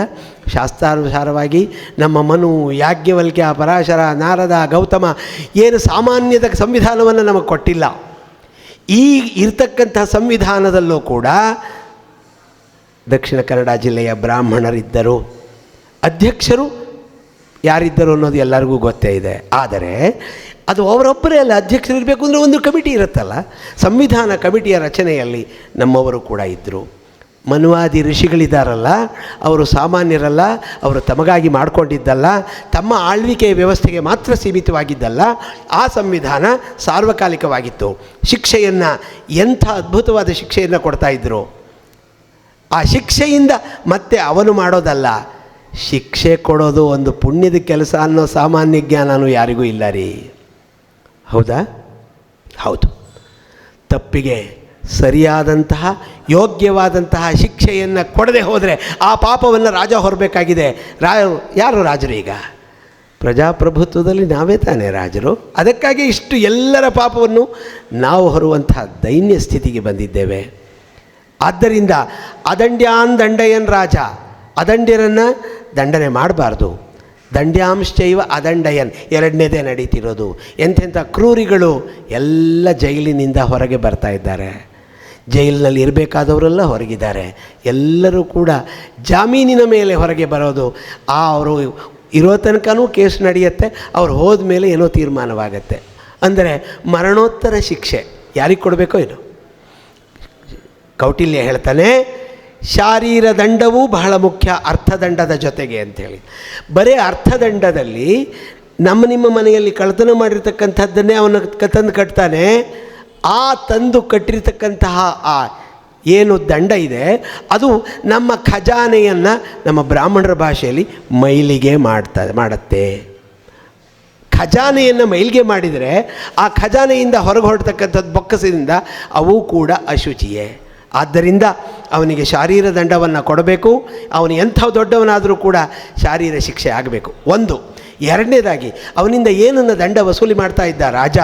ಶಾಸ್ತ್ರಾನುಸಾರವಾಗಿ ನಮ್ಮ ಮನು, ಯಾಜ್ಞವಲ್ಕ್ಯ, ಪರಾಶರ, ನಾರದ, ಗೌತಮ ಏನು ಸಾಮಾನ್ಯದ ಸಂವಿಧಾನವನ್ನು ನಮಗೆ ಕೊಟ್ಟಿಲ್ಲ. ಈ ಇರ್ತಕ್ಕಂಥ ಸಂವಿಧಾನದಲ್ಲೂ ಕೂಡ ದಕ್ಷಿಣ ಕನ್ನಡ ಜಿಲ್ಲೆಯ ಬ್ರಾಹ್ಮಣರಿದ್ದರು. ಅಧ್ಯಕ್ಷರು ಯಾರಿದ್ದರು ಅನ್ನೋದು ಎಲ್ಲರಿಗೂ ಗೊತ್ತೇ ಇದೆ. ಆದರೆ ಅದು ಅವರೊಬ್ಬರೇ ಅಲ್ಲ, ಅಧ್ಯಕ್ಷರು ಇರಬೇಕು ಅಂದರೆ ಒಂದು ಕಮಿಟಿ ಇರುತ್ತಲ್ಲ, ಸಂವಿಧಾನ ಕಮಿಟಿಯ ರಚನೆಯಲ್ಲಿ ನಮ್ಮವರು ಕೂಡ ಇದ್ದರು. ಮನುವಾದಿ ಋಷಿಗಳಿದ್ದಾರಲ್ಲ, ಅವರು ಸಾಮಾನ್ಯರಲ್ಲ, ಅವರು ತಮಗಾಗಿ ಮಾಡಿಕೊಂಡಿದ್ದಲ್ಲ, ತಮ್ಮ ಆಳ್ವಿಕೆಯ ವ್ಯವಸ್ಥೆಗೆ ಮಾತ್ರ ಸೀಮಿತವಾಗಿದ್ದಲ್ಲ. ಆ ಸಂವಿಧಾನ ಸಾರ್ವಕಾಲಿಕವಾಗಿತ್ತು. ಶಿಕ್ಷೆಯನ್ನು, ಎಂಥ ಅದ್ಭುತವಾದ ಶಿಕ್ಷೆಯನ್ನು ಕೊಡ್ತಾಯಿದ್ರು. ಆ ಶಿಕ್ಷೆಯಿಂದ ಮತ್ತೆ ಅವನು ಮಾಡೋದಲ್ಲ, ಶಿಕ್ಷೆ ಕೊಡೋದು ಒಂದು ಪುಣ್ಯದ ಕೆಲಸ ಅನ್ನೋ ಸಾಮಾನ್ಯ ಜ್ಞಾನವೂ ಯಾರಿಗೂ ಇಲ್ಲ ರೀ. ಹೌದಾ? ಹೌದು. ತಪ್ಪಿಗೆ ಸರಿಯಾದಂತಹ ಯೋಗ್ಯವಾದಂತಹ ಶಿಕ್ಷೆಯನ್ನು ಕೊಡದೆ ಹೋದರೆ ಆ ಪಾಪವನ್ನು ರಾಜ ಹೊರಬೇಕಾಗಿದೆ. ಯಾರು ರಾಜರು? ಈಗ ಪ್ರಜಾಪ್ರಭುತ್ವದಲ್ಲಿ ನಾವೇ ತಾನೇ ರಾಜರು. ಅದಕ್ಕಾಗಿ ಇಷ್ಟು ಎಲ್ಲರ ಪಾಪವನ್ನು ನಾವು ಹೊರುವಂತಹ ದೈನ್ಯ ಸ್ಥಿತಿಗೆ ಬಂದಿದ್ದೇವೆ. ಆದ್ದರಿಂದ ಅದಂಡ್ಯಾನ್ ದಂಡಯನ್ ರಾಜ, ಅದಂಡ್ಯರನ್ನು ದಂಡನೆ ಮಾಡಬಾರ್ದು. ದಂಡ್ಯಾಂಶ್ಚೈವ ಅದಂಡಯನ್, ಎರಡನೇದೇ ನಡೀತಿರೋದು. ಎಂತೆಂಥ ಕ್ರೂರಿಗಳು ಎಲ್ಲ ಜೈಲಿನಿಂದ ಹೊರಗೆ ಬರ್ತಾ ಇದ್ದಾರೆ. ಜೈಲಿನಲ್ಲಿ ಇರಬೇಕಾದವರೆಲ್ಲ ಹೊರಗಿದ್ದಾರೆ. ಎಲ್ಲರೂ ಕೂಡ ಜಾಮೀನಿನ ಮೇಲೆ ಹೊರಗೆ ಬರೋದು. ಅವರು ಇರೋ ತನಕನೂ ಕೇಸ್ ನಡೆಯುತ್ತೆ, ಅವ್ರು ಹೋದ ಮೇಲೆ ಏನೋ ತೀರ್ಮಾನವಾಗತ್ತೆ. ಅಂದರೆ ಮರಣೋತ್ತರ ಶಿಕ್ಷೆ ಯಾರಿಗೆ ಕೊಡಬೇಕೋ ಏನೋ. ಕೌಟಿಲ್ಯ ಹೇಳ್ತಾನೆ, ಶಾರೀರ ದಂಡವೂ ಬಹಳ ಮುಖ್ಯ ಅರ್ಥದಂಡದ ಜೊತೆಗೆ ಅಂಥೇಳಿ. ಬರೀ ಅರ್ಥದಂಡದಲ್ಲಿ ನಿಮ್ಮ ಮನೆಯಲ್ಲಿ ಕಳ್ಳತನ ಮಾಡಿರ್ತಕ್ಕಂಥದ್ದನ್ನೇ ಅವನು ತಂದು ಕಟ್ತಾನೆ. ಆ ತಂದು ಕಟ್ಟಿರ್ತಕ್ಕಂತಹ ಆ ಏನು ದಂಡ ಇದೆ, ಅದು ನಮ್ಮ ಖಜಾನೆಯನ್ನು, ನಮ್ಮ ಬ್ರಾಹ್ಮಣರ ಭಾಷೆಯಲ್ಲಿ ಮೈಲಿಗೆ ಮಾಡುತ್ತೆ. ಖಜಾನೆಯನ್ನು ಮೈಲಿಗೆ ಮಾಡಿದರೆ ಆ ಖಜಾನೆಯಿಂದ ಹೊರಗೆ ಹೊರಡ್ತಕ್ಕಂಥದ್ದು ಬೊಕ್ಕಸದಿಂದ ಅವು ಕೂಡ ಅಶುಚಿಯೇ. ಆದ್ದರಿಂದ ಅವನಿಗೆ ಶಾರೀರ ದಂಡವನ್ನು ಕೊಡಬೇಕು. ಅವನು ಎಂಥ ದೊಡ್ಡವನಾದರೂ ಕೂಡ ಶಾರೀರ ಶಿಕ್ಷೆ ಆಗಬೇಕು, ಒಂದು. ಎರಡನೇದಾಗಿ ಅವನಿಂದ ಏನನ್ನು ದಂಡ ವಸೂಲಿ ಮಾಡ್ತಾ ಇದ್ದ ರಾಜ,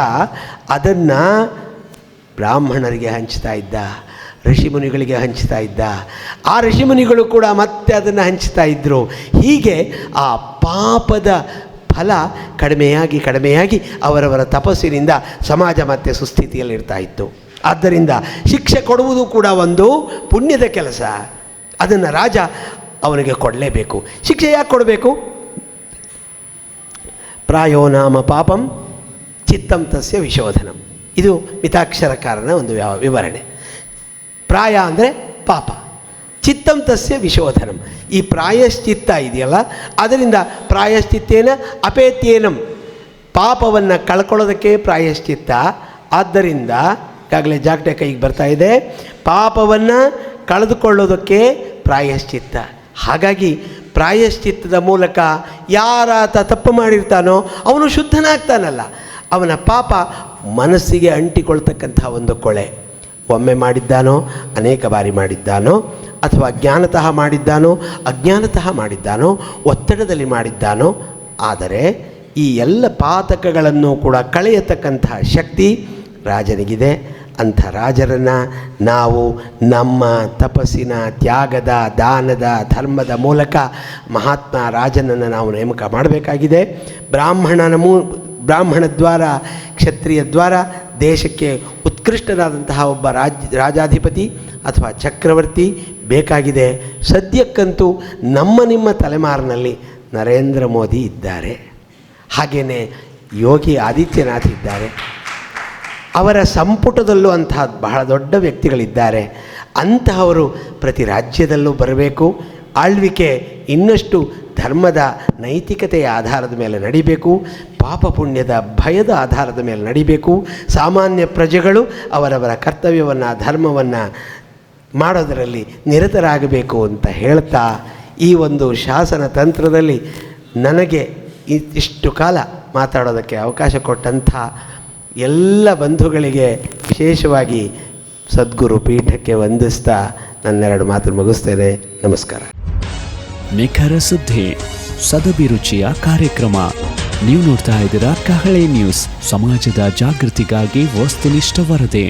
ಅದನ್ನು ಬ್ರಾಹ್ಮಣರಿಗೆ ಹಂಚ್ತಾ ಇದ್ದ, ಋಷಿಮುನಿಗಳಿಗೆ ಹಂಚ್ತಾ ಇದ್ದ. ಆ ಋಷಿಮುನಿಗಳು ಕೂಡ ಮತ್ತೆ ಅದನ್ನು ಹಂಚ್ತಾ ಇದ್ದರು. ಹೀಗೆ ಆ ಪಾಪದ ಫಲ ಕಡಿಮೆಯಾಗಿ ಅವರವರ ತಪಸ್ಸಿನಿಂದ ಸಮಾಜ ಮತ್ತೆ ಸುಸ್ಥಿತಿಯಲ್ಲಿರ್ತಾ ಇತ್ತು. ಆದ್ದರಿಂದ ಶಿಕ್ಷೆ ಕೊಡುವುದು ಕೂಡ ಒಂದು ಪುಣ್ಯದ ಕೆಲಸ. ಅದನ್ನು ರಾಜ ಅವನಿಗೆ ಕೊಡಲೇಬೇಕು. ಶಿಕ್ಷೆ ಯಾಕೆ ಕೊಡಬೇಕು? ಪ್ರಾಯೋ ನಾಮ ಪಾಪಂ ಚಿತ್ತಂ ತಸ್ಯ ವಿಶೋಧನಂ. ಇದು ಮಿತಾಕ್ಷರಕಾರನ ಒಂದು ವಿವರಣೆ. ಪ್ರಾಯ ಅಂದರೆ ಪಾಪ, ಚಿತ್ತಂ ತಸ್ಯ ವಿಶೋಧನಂ. ಈ ಪ್ರಾಯಶ್ಚಿತ್ತ ಇದೆಯಲ್ಲ, ಅದರಿಂದ ಪ್ರಾಯಶ್ಚಿತ್ತೇನ ಅಪೇತ್ಯೇನಂ, ಪಾಪವನ್ನು ಕಳ್ಕೊಳ್ಳೋದಕ್ಕೆ ಪ್ರಾಯಶ್ಚಿತ್ತ. ಆದ್ದರಿಂದ ಈಗಾಗಲೇ ಜಾಗಟೆ ಕೈಗೆ ಬರ್ತಾ ಇದೆ, ಪಾಪವನ್ನು ಕಳೆದುಕೊಳ್ಳೋದಕ್ಕೆ ಪ್ರಾಯಶ್ಚಿತ್ತ. ಹಾಗಾಗಿ ಪ್ರಾಯಶ್ಚಿತ್ತದ ಮೂಲಕ ಯಾರಾತ ತಪ್ಪು ಮಾಡಿರ್ತಾನೋ ಅವನು ಶುದ್ಧನಾಗ್ತಾನಲ್ಲ. ಅವನ ಪಾಪ ಮನಸ್ಸಿಗೆ ಅಂಟಿಕೊಳ್ತಕ್ಕಂಥ ಒಂದು ಕೊಳೆ. ಒಮ್ಮೆ ಮಾಡಿದ್ದಾನೋ, ಅನೇಕ ಬಾರಿ ಮಾಡಿದ್ದಾನೋ, ಅಥವಾ ಜ್ಞಾನತಃ ಮಾಡಿದ್ದಾನೋ, ಅಜ್ಞಾನತಃ ಮಾಡಿದ್ದಾನೋ, ಒತ್ತಡದಲ್ಲಿ ಮಾಡಿದ್ದಾನೋ. ಆದರೆ ಈ ಎಲ್ಲ ಪಾತಕಗಳನ್ನು ಕೂಡ ಕಳೆಯತಕ್ಕಂತಹ ಶಕ್ತಿ ರಾಜನಿಗಿದೆ. ಅಂಥ ರಾಜರನ್ನು ನಾವು ನಮ್ಮ ತಪಸ್ಸಿನ, ತ್ಯಾಗದ, ದಾನದ, ಧರ್ಮದ ಮೂಲಕ ಮಹಾತ್ಮ ರಾಜನನ್ನು ನಾವು ನೇಮಕ ಮಾಡಬೇಕಾಗಿದೆ. ಬ್ರಾಹ್ಮಣ ದ್ವಾರ, ಕ್ಷತ್ರಿಯ ದ್ವಾರ ದೇಶಕ್ಕೆ ಉತ್ಕೃಷ್ಟರಾದಂತಹ ಒಬ್ಬ ರಾಜಾಧಿಪತಿ ಅಥವಾ ಚಕ್ರವರ್ತಿ ಬೇಕಾಗಿದೆ. ಸದ್ಯಕ್ಕಂತೂ ನಿಮ್ಮ ತಲೆಮಾರಿನಲ್ಲಿ ನರೇಂದ್ರ ಮೋದಿ ಇದ್ದಾರೆ, ಹಾಗೆಯೇ ಯೋಗಿ ಆದಿತ್ಯನಾಥ್ ಇದ್ದಾರೆ. ಅವರ ಸಂಪುಟದಲ್ಲೂ ಅಂತಹ ಬಹಳ ದೊಡ್ಡ ವ್ಯಕ್ತಿಗಳಿದ್ದಾರೆ. ಅಂತಹವರು ಪ್ರತಿ ರಾಜ್ಯದಲ್ಲೂ ಬರಬೇಕು. ಆಳ್ವಿಕೆ ಇನ್ನಷ್ಟು ಧರ್ಮದ ನೈತಿಕತೆಯ ಆಧಾರದ ಮೇಲೆ ನಡಿಬೇಕು, ಪಾಪ ಪುಣ್ಯದ ಭಯದ ಆಧಾರದ ಮೇಲೆ ನಡಿಬೇಕು. ಸಾಮಾನ್ಯ ಪ್ರಜೆಗಳು ಅವರವರ ಕರ್ತವ್ಯವನ್ನು, ಧರ್ಮವನ್ನು ಮಾಡೋದರಲ್ಲಿ ನಿರತರಾಗಬೇಕು ಅಂತ ಹೇಳ್ತಾ, ಈ ಒಂದು ಶಾಸನ ತಂತ್ರದಲ್ಲಿ ನನಗೆ ಇಷ್ಟು ಕಾಲ ಮಾತಾಡೋದಕ್ಕೆ ಅವಕಾಶ ಕೊಟ್ಟಂಥ ಎಲ್ಲ ಬಂಧುಗಳಿಗೆ ವಿಶೇಷವಾಗಿ ಸದ್ಗುರು ಪೀಠಕ್ಕೆ ವಂದಿಸ್ತಾ ನನ್ನೆರಡು ಮಾತು ಮುಗಿಸ್ತೇನೆ. ನಮಸ್ಕಾರ. ನಿಖರ ಸುದ್ದಿ, ಸದಭಿರುಚಿಯ ಕಾರ್ಯಕ್ರಮ. ನೀವು ನೋಡ್ತಾ ಇದ್ದೀರಾ ಕಹಳೆ ನ್ಯೂಸ್, ಸಮಾಜದ ಜಾಗೃತಿಗಾಗಿ ವಸ್ತುನಿಷ್ಠ ವರದಿ.